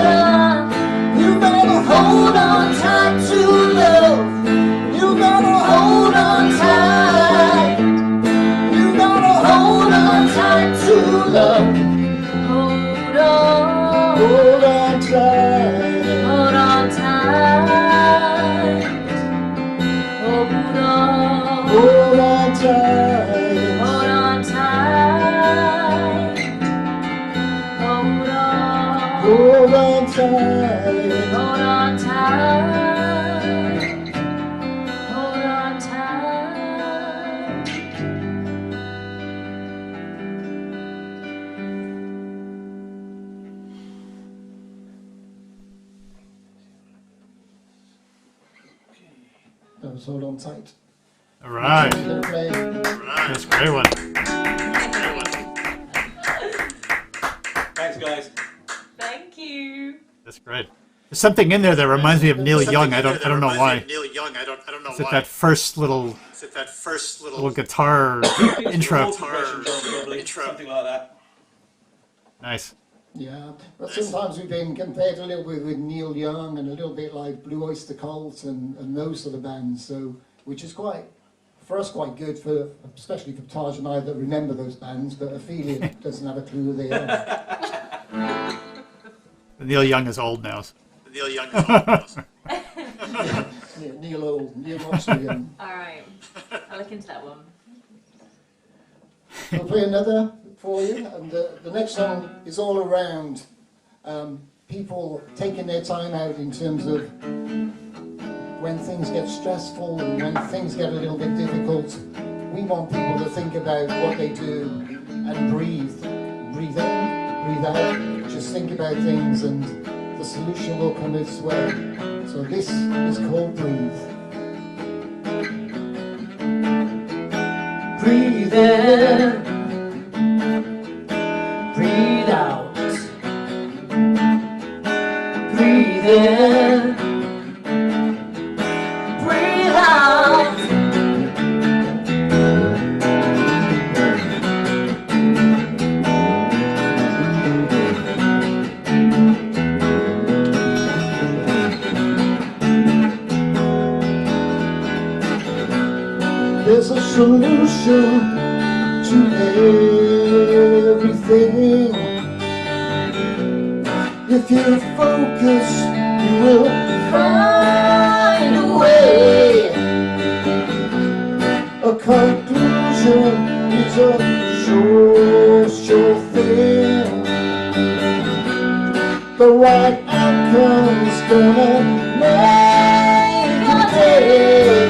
You gotta hold on tight to love. You gotta hold on tight. You gotta hold on tight to love. Hold on. Hold on tight. Hold on tight. Hold on. Hold on tight. Hold on tight. Hold on. Hold on tight. Hold on tight. Hold on tight. That was Hold On Tight. All right. We're gonna play That's a great one. Thanks, guys. Thank you. That's great. There's something in there that reminds me of Neil Young. I don't know why. Neil Young. I don't know Is it why. that first little Is it that first little guitar intro? Something like that. Nice. Yeah, but sometimes we've been compared a little bit with Neil Young and a little bit like Blue Oyster Cult and those sort of bands, so which is quite, for us, quite good, for especially for Taj and I that remember those bands, but Ophelia doesn't have a clue who they are. Neil Young is old now. Neil Young. Is Neil Old, Neil Oxley. All right. I'll look into that one. I'll play another for you, and the next song is all around people taking their time out in terms of when things get stressful and when things get a little bit difficult. We want people to think about what they do and breathe. Breathe in, breathe out, just think about things and the solution will come its way. So this is called Breathe. Breathe in, breathe out. Breathe in, breathe out. There's a solution to everything. If you focus, you will find a way. A conclusion is a sure thing. The right outcome's gonna make a day.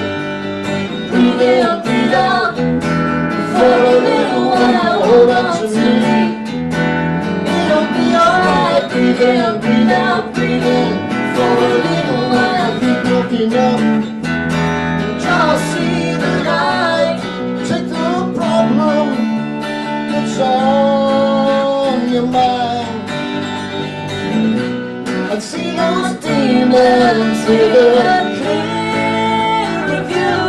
Breathe in, breathe out, for a little while, hold on to me. It'll be alright. Breathe in, breathe out, breathe in, for a little while, keep looking up. Just see the light, take the problem that's on your mind, and see those demons with a clear view.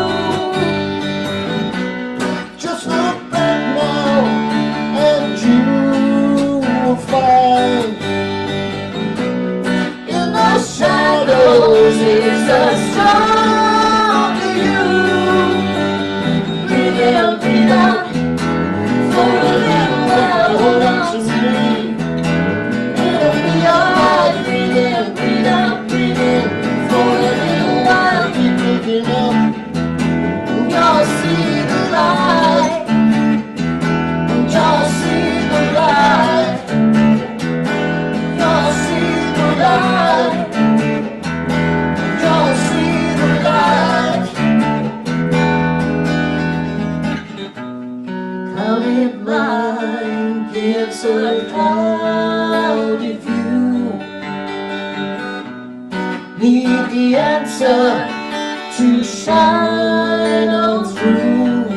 Just look back now, and you will find in the shadows is a stronger you. Breathe in, breathe out, for a little while, hold on to me. It'll be alright. Breathe in, breathe out, breathe in, for a little while, keep looking up. You'll see the light. You'll see the light. You'll see the light. You'll see the light. Clouded mind gives a cloudy view. Need the answer to shine on through.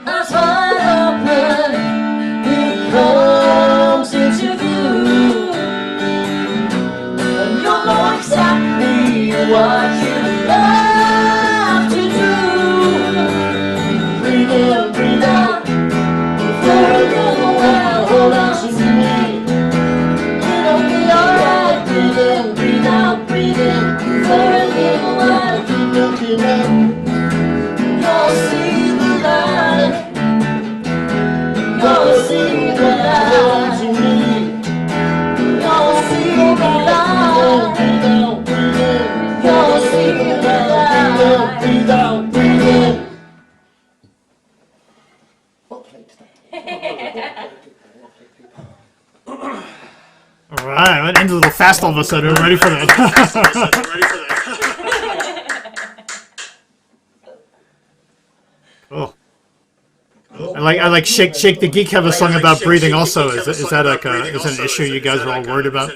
As wide open it comes into view, and you'll know exactly what you have to do. Breathe in, breathe out, for a little while, hold on to me. It'll be alright. Breathe in, breathe out, breathe in, for a little while, keep looking up. You'll see the light. You'll see the light. You'll see the light. You'll see the light. Breathe out, breathe in. What plate today? All right, went into a little fast all of a sudden. We're ready for that. Cool. I like Shake the Geek have a song about breathing also. Is that like is it an issue you guys are all worried about?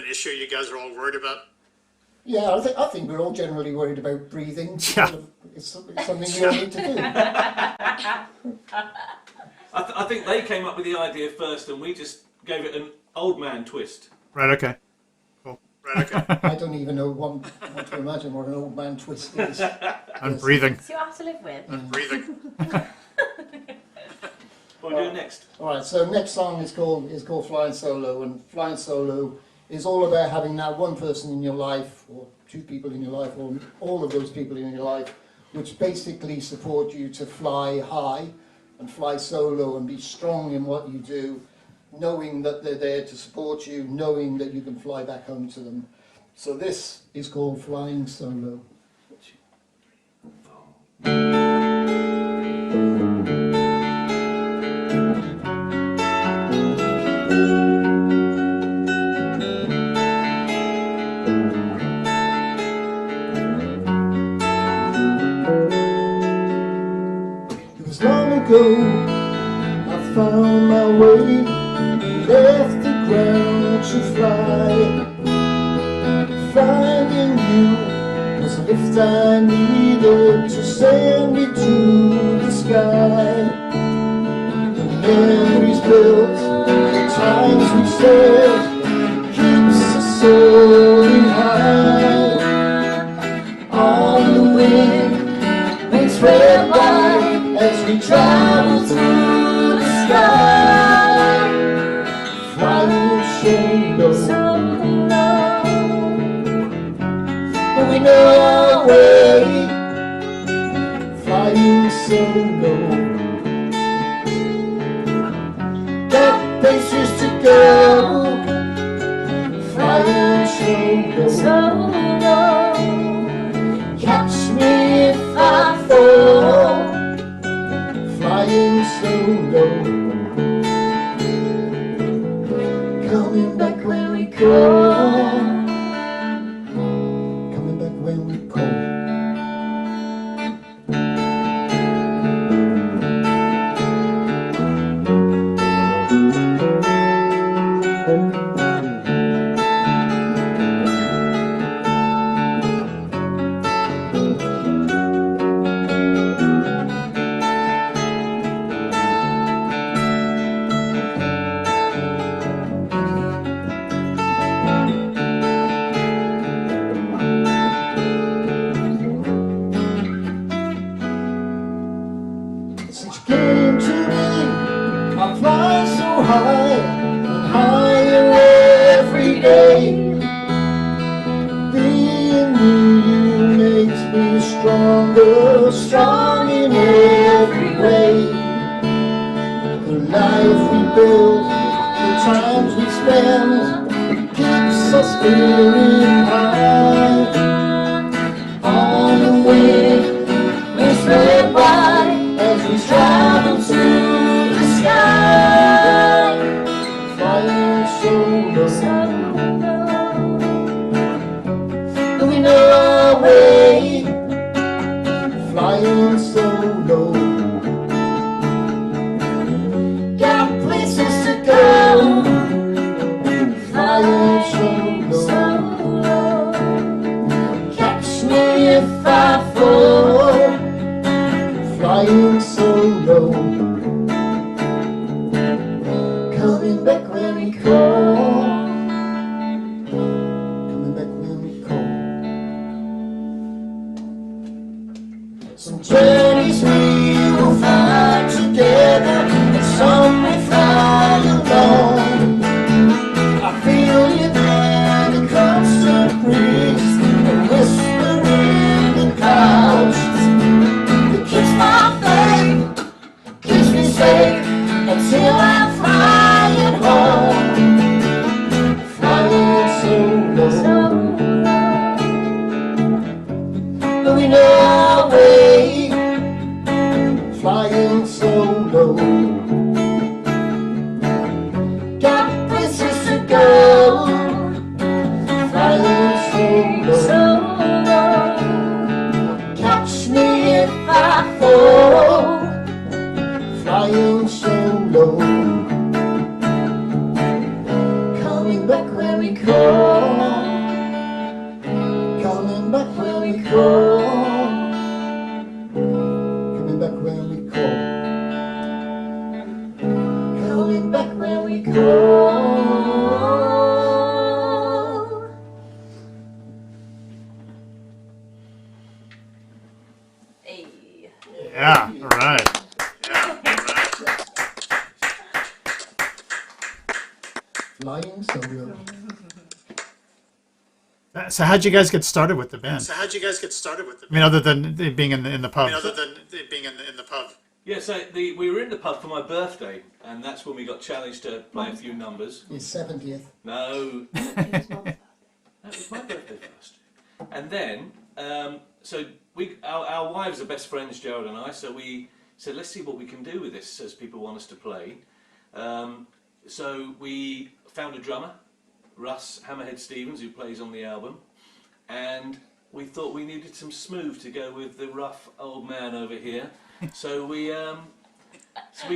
Yeah, I think we're all generally worried about breathing. Yeah. It's something we all need to do. I think they came up with the idea first, and we just gave it an old man twist. Right. Okay. Cool. Right. Okay. I don't even know want to imagine what an old man twist is. I'm breathing. It's you have to live with. I'm breathing. What are we doing next? All right. So next song is called Flying Solo, and Flying Solo is all about having that one person in your life, or two people in your life, or all of those people in your life, which basically support you to fly high and fly solo and be strong in what you do, knowing that they're there to support you, knowing that you can fly back home to them. So this is called Flying Solo. It was long ago I found my way, left the ground to fly. Finding you was a lift I needed to send me to the sky. The memories built, the times we shared, keeps us soaring high. On the wind, wings spread wide as we travel through the sky. Flying so low, but we know our way. Flying so low, got places to go. Flying so low, catch me if I fall. Flying so low, coming back when we call. Coming back when we call. Since you came to me, I fly so high and higher every day. Being you makes me stronger, strong in every way. The life we build, the times we spend, keeps us feeling high. On the wind, we spread wide as we travel to the sky. Flying so low, and we know our way. Flying so low, got places to go. Flying so low, catch me if I fall. Flying so low, coming back when we call. Coming back when we call. Some journeys we will find together, and some we fly alone. I feel you there, the constant breeze, the whisper in the clouds. It keeps my faith, keeps me safe until I'm flying home. Flying so low, but we know our way. Flying so low, got places to go. Flying so low, catch me if I fall. Flying so low, coming back when we call. Coming back when we call. Coming back when we call. Coming back when we call. Hey. Yeah, all right. Flying so low. So how'd you guys get started with the band? So how'd you guys get started with the I mean, other than it being in the pub. other than it being in the pub? Yeah, so we were in the pub for my birthday, and that's when we got challenged to play a few numbers. His 70th. No, that was my birthday first. And then So our wives are best friends, Gerald and I. So we said, let's see what we can do with this as people want us to play. So we found a drummer, Russ Hammerhead Stevens, who plays on the album, and we thought we needed some smooth to go with the rough old man over here. So we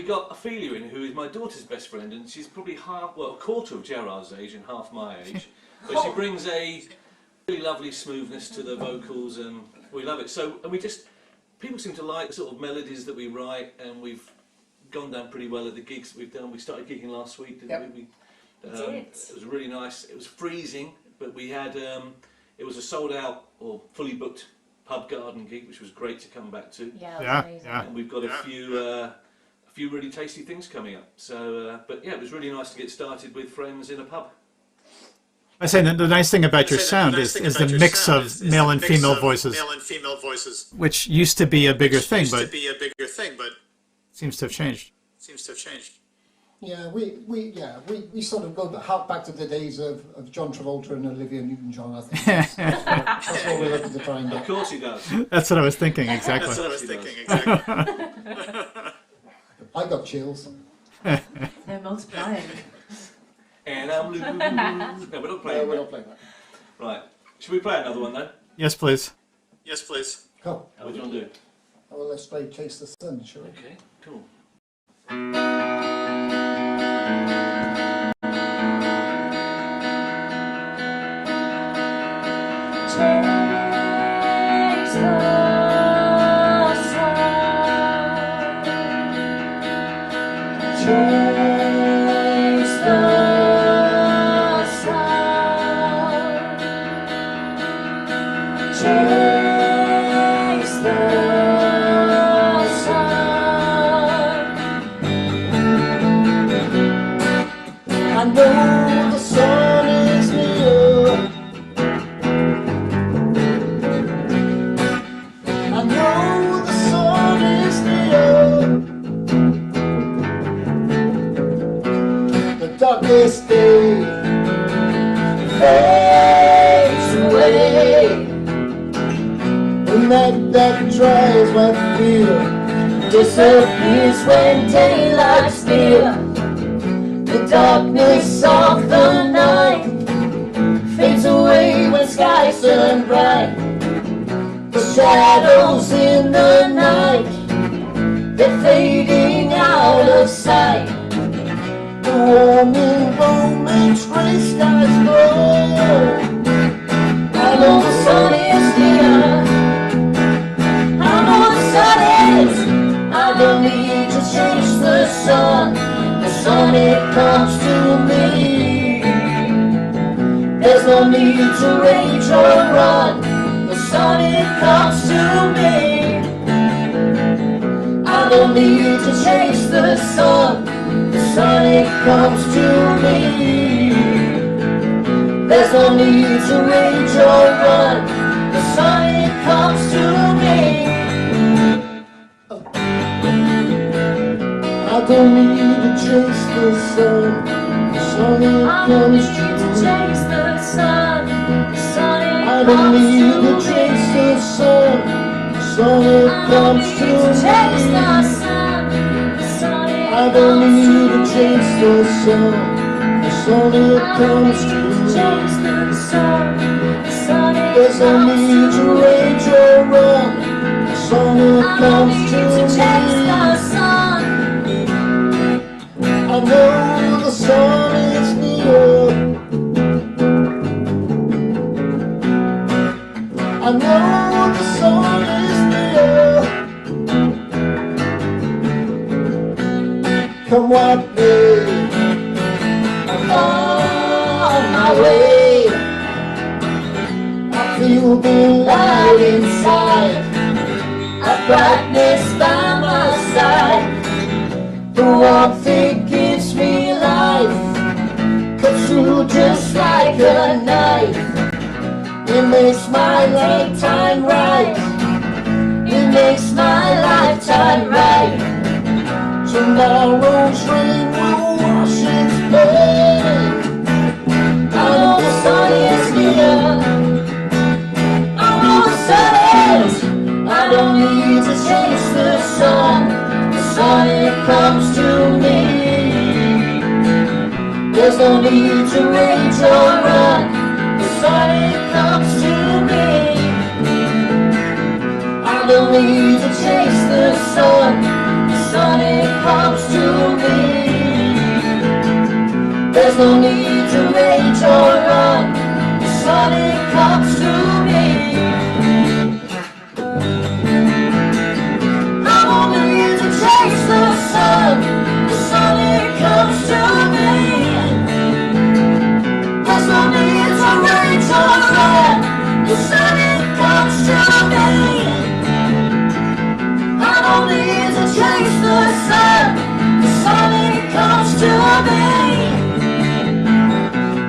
got Ophelia in, who is my daughter's best friend, and she's probably a quarter of Gerard's age and half my age. But she brings a really lovely smoothness to the vocals, and we love it. So, and people seem to like the sort of melodies that we write, and we've gone down pretty well at the gigs that we've done. We started gigging last week, didn't we? It was really nice. It was freezing, but we had it was a sold out or fully booked pub garden gig, which was great to come back to. Yeah. And we've got a few really tasty things coming up. So, but yeah, it was really nice to get started with friends in a pub. I say the nice thing about your sound is the mix of male and female voices, which used to be a bigger thing, but seems to have changed. Yeah, we sort of go back to the days of John Travolta and Olivia Newton-John, I think. That's what we're looking to try and Of get. course he does. That's what I was thinking, exactly. I got chills. They're multiplying. And I'm blue. No, we're not playing. No, we're not playing that. Right. Should we play another one then? Yes, please. Cool. What do you want to do? Well, let's play Chase the Sun, shall we? Okay, cool. I know the sun is near. I know the sun is near. The darkest day fades away. The night that dries my fear disappears when daylight's near. The darkness of the night fades away when skies turn bright. The shadows in the night, they're fading out of sight. The warming moments, gray skies glow. I know the sun is near. I know the sun is. I don't need to chase the sun. The sun, it comes to me. There's no need to rage or run. The sun, it comes to me. I don't need to chase the sun. The sun, it comes to me. There's no need to rage or run. The sun, it comes to me. I don't need to chase the sun. The sun, it comes to chase the sun. The sun, it I don't need to chase the sun. The sun, it comes to me. I don't need to chase the sun. The sun, it comes to me. There's no need to rage or run. The sun, it comes to me. I know the sun is near. I know the sun is near. Come what may, I'm on my way. I feel the light inside, a brightness by my side. The warmth it gives me life, cuts through just like a knife. It makes my lifetime right. It makes my lifetime right. Tomorrow's rain will wash its pain. I know the sun is near. I know the sun to chase the sun it comes to me. There's no need to rage or run, the sun it comes to me. I don't need to chase the sun it comes to me. There's no need to rage or run, the sun it comes to me. I don't need to chase the sun it comes to me. There's no need to rage or run, the sun it comes to me. I don't need to chase the sun it comes to me.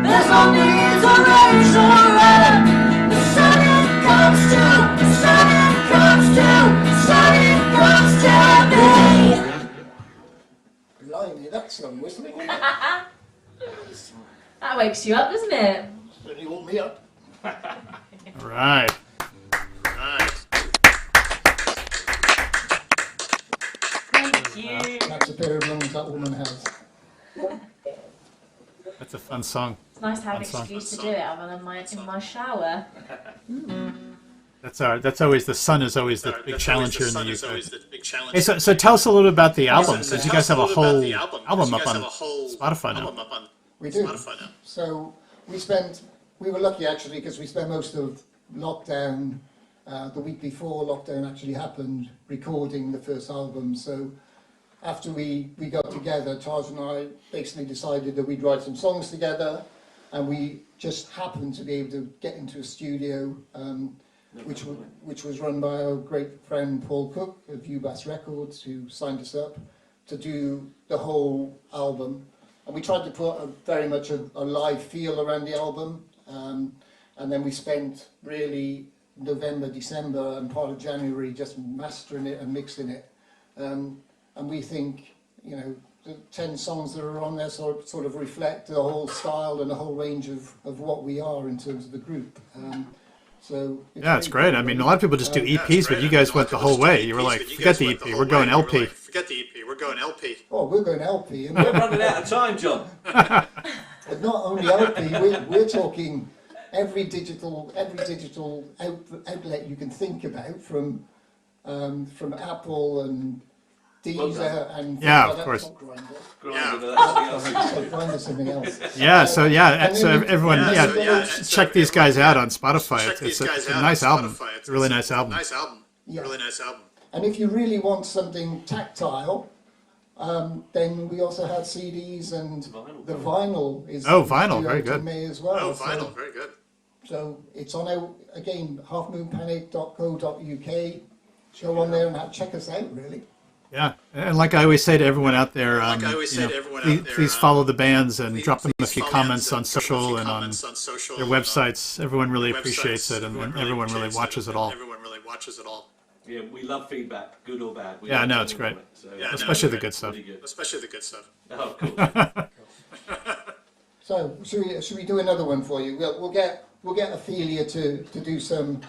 There's no need to rage or run, the sun it comes to, the sun it comes to, the sun it comes to me. Blimey, that's some whistling, isn't it? That wakes you up, doesn't it? Really woke me up. All right. Thank you. That's a pair of lungs that woman has. That's a fun song. It's nice to have an Fun song. excuse to do it other than in my shower. That's always, the sun is always the big challenge here in the UK. Hey, so tell us a little bit about the album, because you guys have a whole album up on Spotify now. We do. So we were lucky actually because we spent most of lockdown, the week before lockdown actually happened, recording the first album. So after we got together, Taj and I basically decided that we'd write some songs together, and we just happened to be able to get into a studio, which was run by our great friend Paul Cook of UBass Records, who signed us up to do the whole album. And we tried to put very much a live feel around the album, and then we spent really November, December and part of January just mastering it and mixing it. And we think, you know, the 10 songs that are on there sort of reflect the whole style and the whole range of what we are in terms of the group. So Yeah, it's great. I mean, a lot of people just do EPs, but you guys went the whole way. You were like, forget the EP, we're going LP. Oh, we're going LP. And We're running out of time, John. but not only LP, we're talking every digital outlet you can think about, from Apple and Deezer and Yeah, oh, of course. Grinder's something else. Yeah, so everyone, check these guys out on Spotify. It's a nice album. It's a really nice album. Yeah. And if you really want something tactile, then we also have CDs, and the vinyl is vinyl, very good. in May as well. Very good. So it's on our, again, halfmoonpanic.co.uk. Go on there and check us out, really. Yeah, and like I always say to everyone out there, please follow the bands and drop them a few comments on social and on their websites. Everyone really appreciates it, and everyone really watches it all. Yeah, we love feedback, good or bad. Yeah, no, it's great. Especially the good stuff. Oh, cool. So should we do another one for you? We'll get Ophelia to do some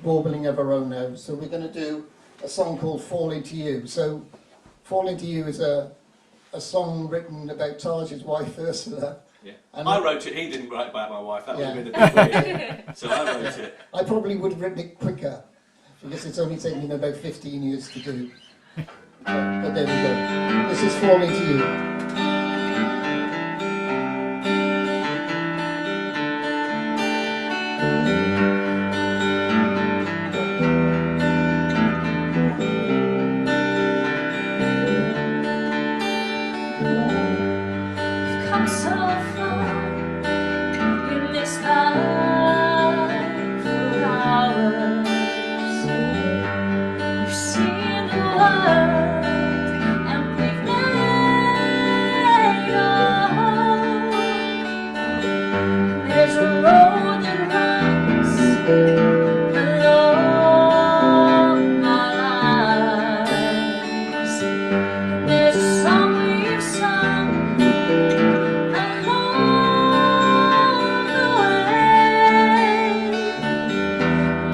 warbling of her own now. So we're going to do a song called Fall Into You. So Fall Into You is a song written about Taj's wife Ursula. Yeah. And I wrote it, he didn't write about my wife, that would have been a big way. So I wrote it. I probably would have written it quicker, because it's only taken about 15 years to do. But there we go. This is Fall Into You.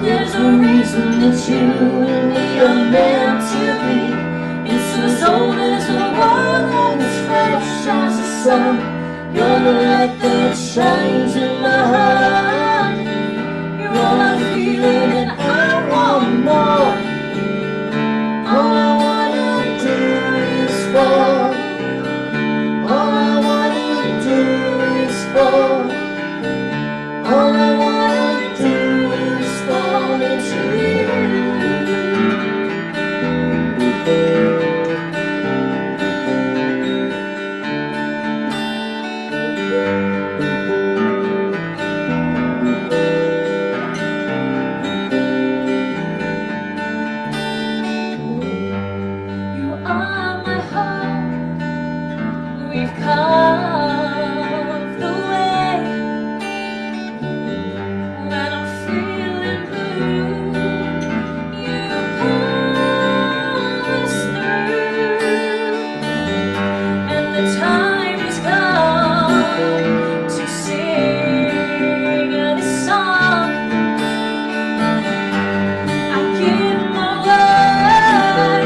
There's a reason that you and me are meant to be. It's as old as the world and as fresh as the sun. You're the light that shines in my heart. You're all I'm feeling and I want more. All I wanna do is fall. All I wanna do is fall. All I wanna do is fall into you. You are my home. We've carved the way. When I'm feeling blue, you pass through. And the time has come to sing this song. I give my word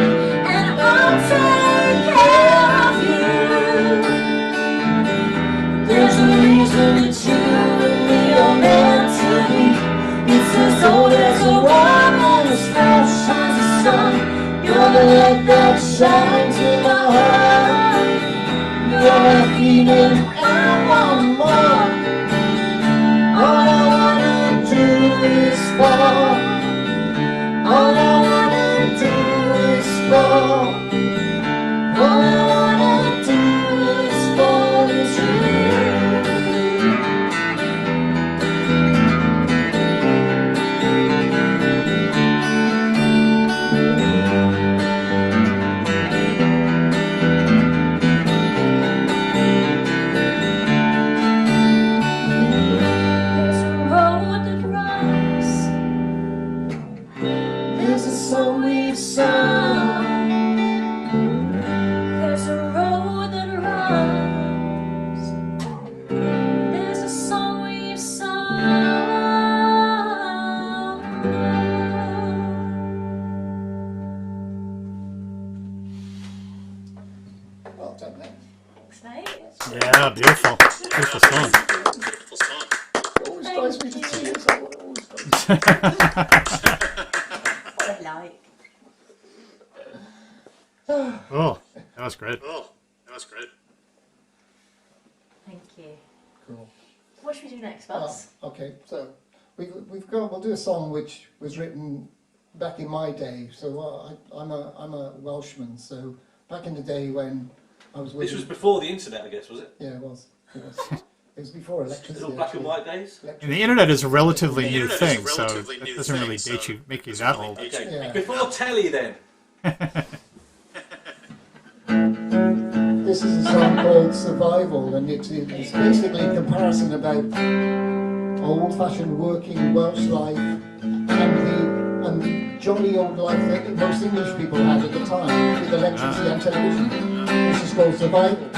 and I'll take care of you. There's a reason that you and me are meant to be. It's as old as the world and as fresh as the sun. You're the light that shines in my heart. You're a feeling I want more. All I wanna do is fall. All I wanna do is fall. All I wanna do is fall into you. There's a road that runs. There's a song we've sung. There's a road that runs. There's a song we've sung. Well done, mate. Thanks, mate. Yeah, beautiful. Beautiful song. Beautiful song. Always drives me to tears. It always does. What I like. Oh, that was great. Oh, that was great. Thank you. Cool. What should we do next, Oh, Buzz? okay, so we'll do a song which was written back in my day. So I'm a Welshman. So back in the day when I was This working, was before the internet, I guess, was it? yeah, it was. It was before electricity. Little black and actually. white days. And the internet is a relatively The new internet is a thing, so relatively that new doesn't really thing, date so you, make you doesn't that really old. date Okay. Yeah. Before telly, then. This is a song called Survival, and it's basically a comparison about old-fashioned working Welsh life and the jolly old life that most English people had at the time with electricity and television. This is called Survival.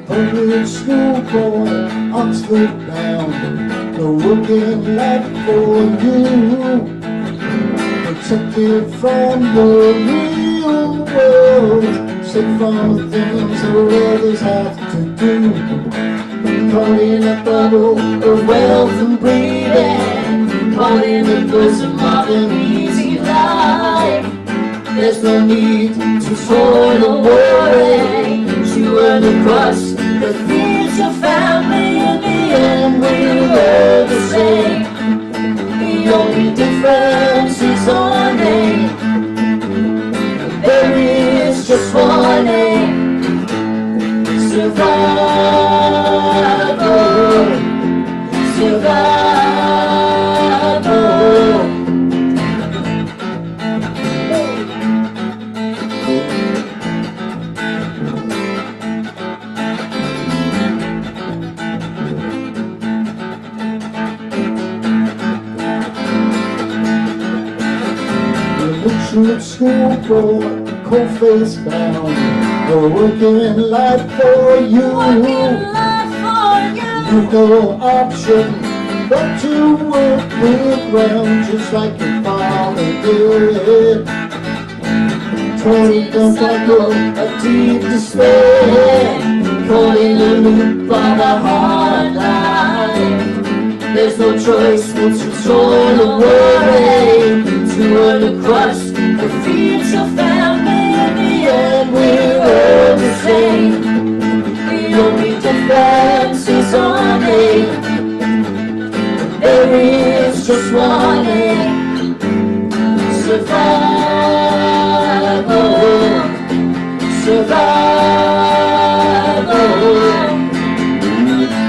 Public school boy, Oxford bound, no working left for you. Protected from the real world, safe from the things the others have to do. Caught in a bubble of wealth and breeding, caught in the bosom of an easy life. There's no need to toil or worry, to earn the crust that feeds your family. In the end, we're all the same. The only difference is our name. There is just one name: survival. Survival. to school for cold face bound, a working life for you. You've no option but to work the ground just like your father did. 20 guns like a deep despair, caught in the loop of a hard life. There's no choice but to toil away, to earn the crust that feeds your family. In the end, we're all the same. The only difference is our name. There is just one aim: survival, survival.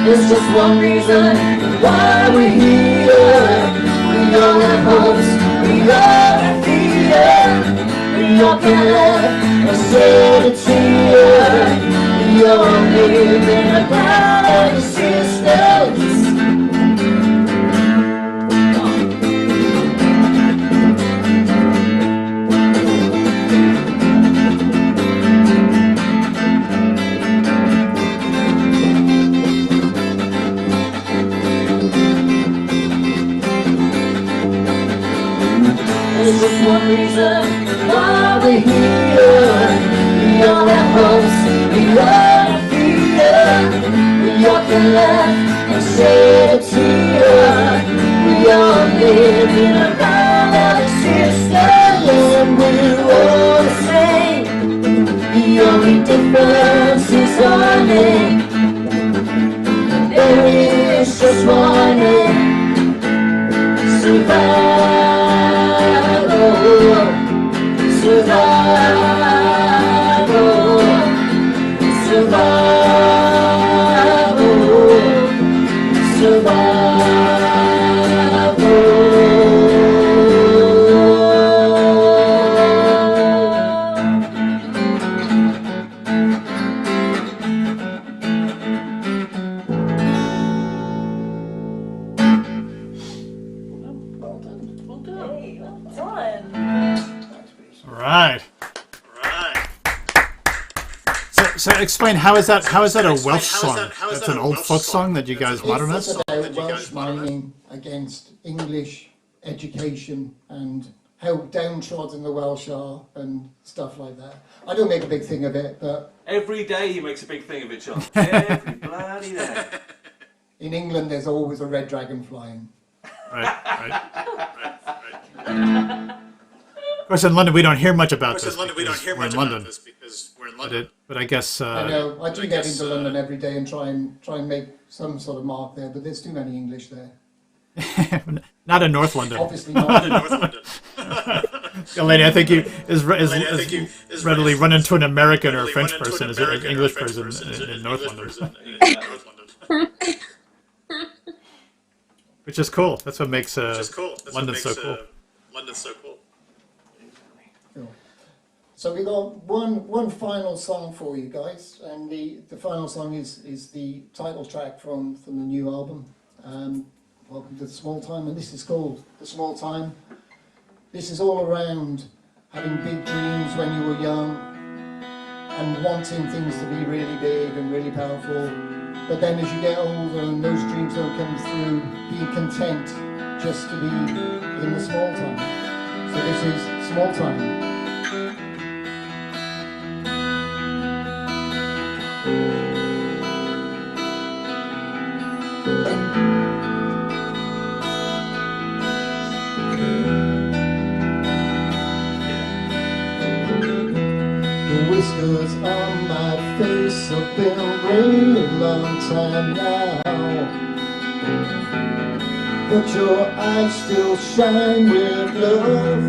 There's just one reason why we're here. We all have hopes, we all have fear. We all can laugh and shed a tear. We all live in a cloud of existence. There's just one reason why we're here. We all have hopes, we all have fear. We all can laugh and shed a tear. We all live in a round of existence, and we're all the same. The only difference is our name. There is just one name: survival. Survival, survival, Right. So explain, how is that a Welsh song? That's an old folk song that you guys modernized? It's about Welsh mining against English education and how downtrodden the Welsh are and stuff like that. I don't make a big thing of it, but Every day he makes a big thing of it, John. Every bloody day. in England there's always a red dragon flying. Right. Of course, in London we don't hear much about this. We're in London. But I guess. I know. I do get into London every day and try and make some sort of mark there, but there's too many English there. Not in North London. Obviously not. in North London. Eleni, I think you is readily run into an American or a French person as an English person in North London. Which is cool. That's what makes London so cool. Cool. So we got one final song for you guys, and the final song is the title track from the new album. Welcome to the Small Time, and this is called The Small Time. This is all around having big dreams when you were young and wanting things to be really big and really powerful. But then as you get older and those dreams don't come through, being content just to be in the small time. So this is Small Time. The whiskers on my face have been a long time now, but your eyes still shine with love.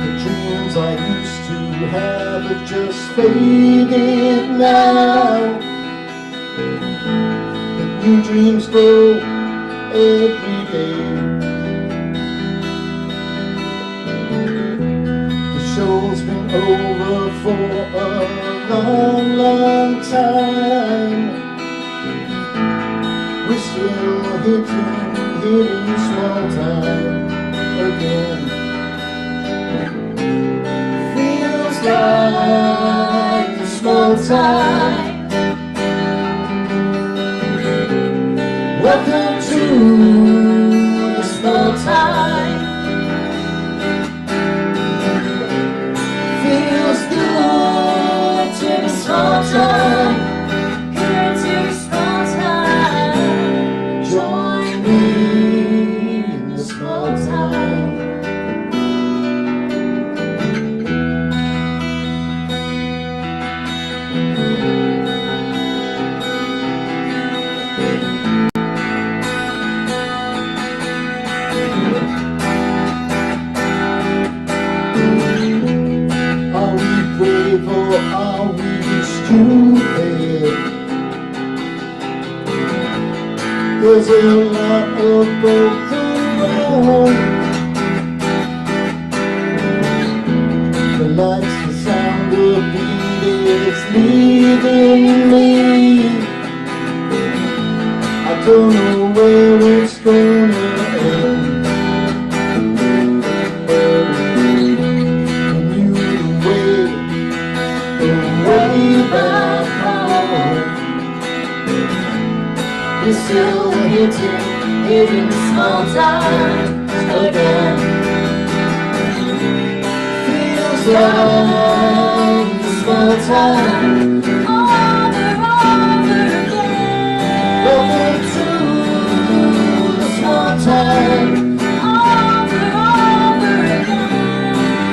The dreams I used to have just faded now, but new dreams grow every day. The show's been over for a long, long time. We're still hitting here in small town again. Feels like a small time. Welcome to the small time. Feels good to be small time. Good to be small time. Join me in the small town. Are we brave or are we stupid? There's a lot of both around. The lights, the sound, the beat is leaving me. I don't know where it's gonna end. And you the way back home. You're still hitting small time again. Feels like small time. Over again. Welcome to the small time. Over again.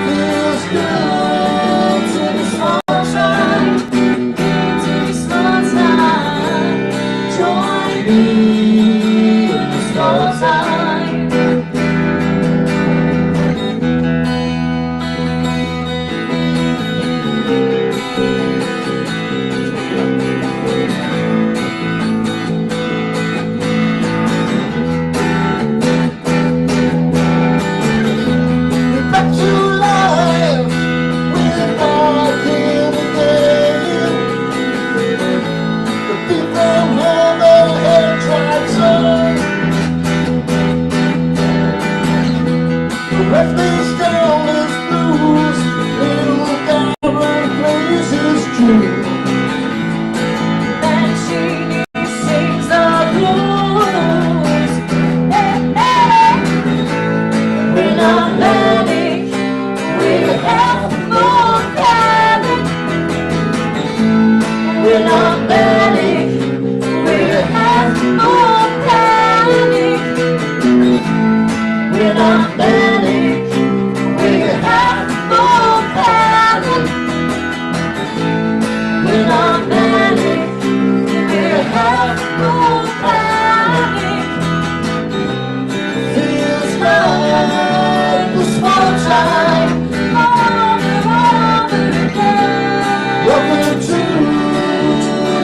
Feels good to be small time. Good to be small time. Join me in the small time. Back to life, we're back in again. The beat from heaven and tracks on. The rest is down is blues. Little Gavin plays his tune. And she sings the blues. Hey, hey. We're not manic, we're half more panic. We're not manic, we're half more panic. We're not manic, we're half more panic. We're not manic, we're half more panic. Feels like the small time. Over again. Welcome to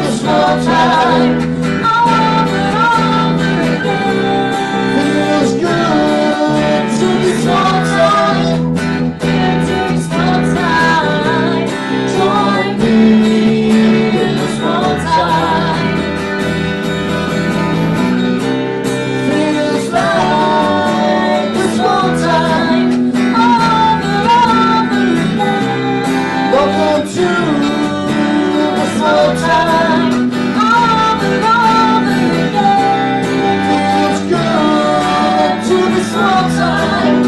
the small time. Over again. Feels good to be small time. Good to be small time. Join me in the small time. Feels like the small time. Over again. Welcome to the small time. Over again. Feels good to be small time.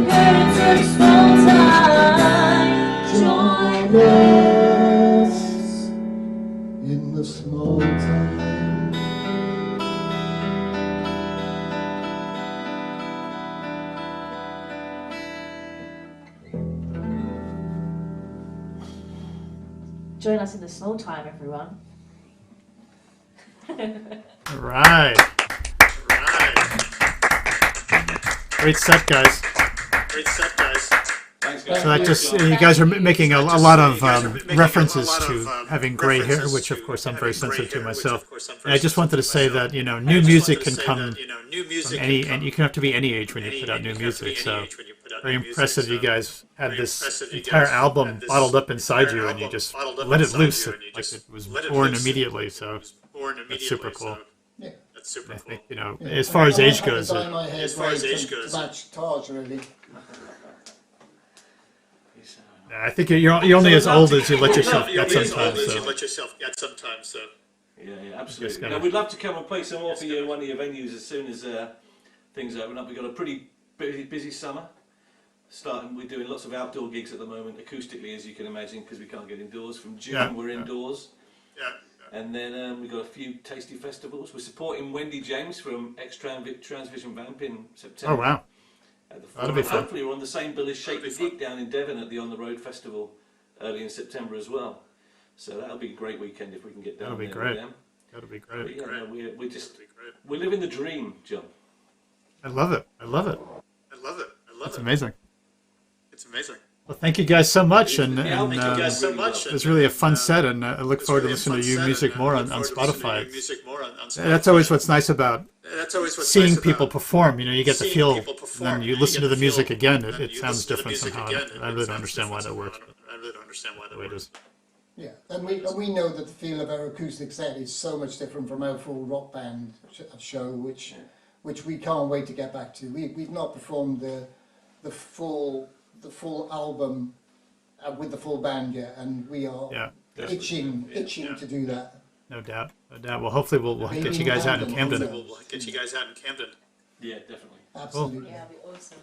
Good to be small time. Join us in the small time. Join us in the small time, everyone. All right. Great set, guys. Great set, guys. Thanks, guys. So that just, you guys are making a lot of references to having gray hair, which of course I'm very sensitive to myself. And I just wanted to say that, you know, new music can come from any, and you can have to be any age when you put out new music. So very impressive you guys had this entire album bottled up inside you and you just let it loose like it was born immediately. So that's super cool. Yeah. super I cool. think, you know, as far as age goes, I my hair As far as grey age to goes. match Taj, really. I think you're only as old as you let yourself You're get only as old sometimes. as you So. let yourself get sometimes. So Yeah, absolutely. gotta- No, we'd love to come and play some more for you in one of your venues as soon as things open up. We've got a pretty busy summer. We're doing lots of outdoor gigs at the moment, acoustically, as you can imagine, because we can't get indoors. From June, Yeah, we're yeah. indoors. yeah. And then we've got a few tasty festivals. We're supporting Wendy James from Transvision Vamp in September. Oh wow. At the That'll be fun. Hopefully we're on the same bill as Shake the Gig down in Devon at the On the Road Festival early in September as well. So that'll be a great weekend if we can get down That'll be there great. with them. That'll be But great. yeah, no, we're just That'd be great. we're living the dream, John. I love it. I love it. I love it. I love That's it. amazing. It's amazing. Well, thank you guys so much, and The album Thank you guys so really much. well. it was really a fun set, and I look It's forward to really a listening to fun your set, music and more I on look forward to listening to Spotify. your music more on Spotify. That's always what's nice about That's always what's seeing nice people about perform. You know, you get the seeing feel, people and perform, then you you listen get to the the music feel, again. and It you sounds listen to the different music somehow. again, I it really don't sounds understand why that different works. somehow. I really don't understand why The that way it works. is. Yeah, and we know that the feel of our acoustic set is so much different from our full rock band show, which we can't wait to get back to. We've not performed the full album with the full band yet, and we are Yeah, itching to do that. no doubt, no doubt. Well, hopefully we'll Maybe get you in guys out in Camden, Camden. also. We'll get you guys out in Camden. Yeah, definitely. Absolutely. Yeah, it'd be awesome.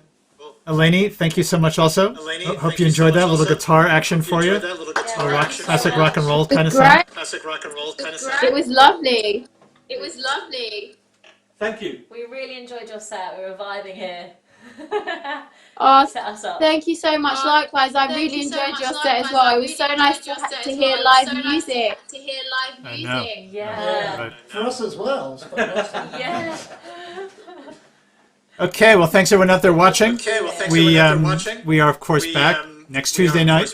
Eleni, thank you so much. Also, Eleni, hope thank you you so enjoyed much that little also. guitar action Hope you for you. enjoyed that little guitar Yeah, action. Classic so rock and much. roll kind of Great. sound. Classic rock and roll kind of It sound. was lovely. It was lovely. Thank you. We really enjoyed your set. We were vibing here. Oh, Set us up. thank you so much. Likewise, I really enjoyed your set as well. It was so nice to hear live music. I know. Yeah. Right. For us as well. It's quite nice. Yeah. Okay, well, thanks everyone out there watching. Okay, well, thanks We everyone out there watching. we are of course back next Tuesday night.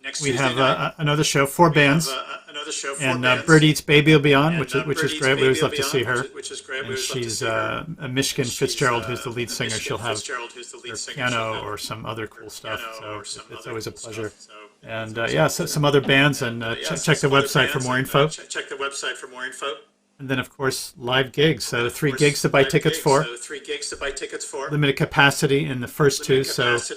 Next We Tuesday have night. another show, 4 bands, Another show for and bands. Bird Eats Baby will be on, And, which is Bird great. Eats We always Baby love will to be see on, her. which is great. We And always love to she's see her. a Michigan Fitzgerald, who's the lead singer. She'll have Fitzgerald, who's the lead her singer. piano or some other cool stuff. piano So or some it's other always a cool pleasure. stuff, so And yeah, so some other bands, and check the website for more info. Check the website for more info. And then, of course, live gigs. So 3 gigs to buy tickets for. So 3 gigs to buy tickets for. Limited capacity in the first 2. So if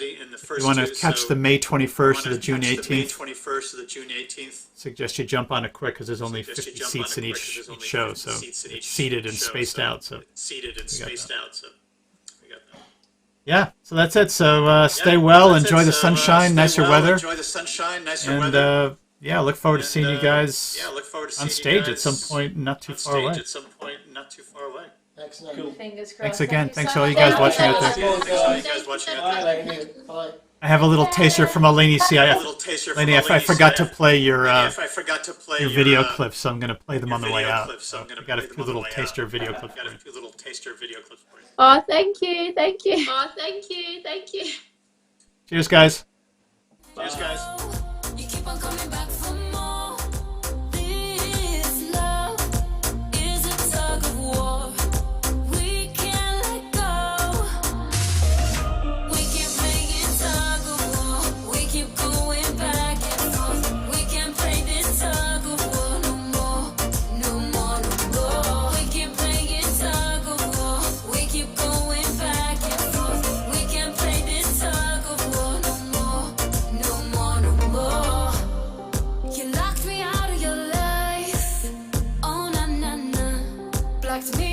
you want to catch the May 21st to the June 18th, 21st to the June 18th. suggest you jump on it quick because there's only 50 seats in each show. So it's seated and spaced out. So Seated and spaced out. So we got that. yeah, so that's it. So stay well, enjoy the sunshine, nicer weather, Enjoy the sunshine, nicer and weather. yeah, look forward to seeing you guys Yeah, look forward to on seeing you stage at guys some point not too on far stage away. at some point not too far away. Excellent. Cool. Fingers crossed. Thanks again. Thank you Thanks so all you much. guys watching out there. Thank you, Thanks all you guys. guys watching out Bye, there. Lady. Bye. I have a little taster from Eleni. See, A little taster from Eleni, I Eleni, forgot to so play your I forgot to play your video clips, so I'm going to play them on the way video out. clips, so I'm gonna I got a play them few on the little way taster out. video I've clips got for a you. few little taster video clips for you. Oh, thank you. Thank you. Oh, thank you. Thank you. Cheers, guys. Cheers, guys. You keep on coming back for more. This love is a tug of war. We can't let go. We keep playing tug of war. We keep going back and forth. We can't play this tug of war no more. No more, no more. We keep playing tug of war. We keep going back and forth. We can't play this tug of war no more. No more, no more. You locked me out of your life. Oh, na na na. Blocked me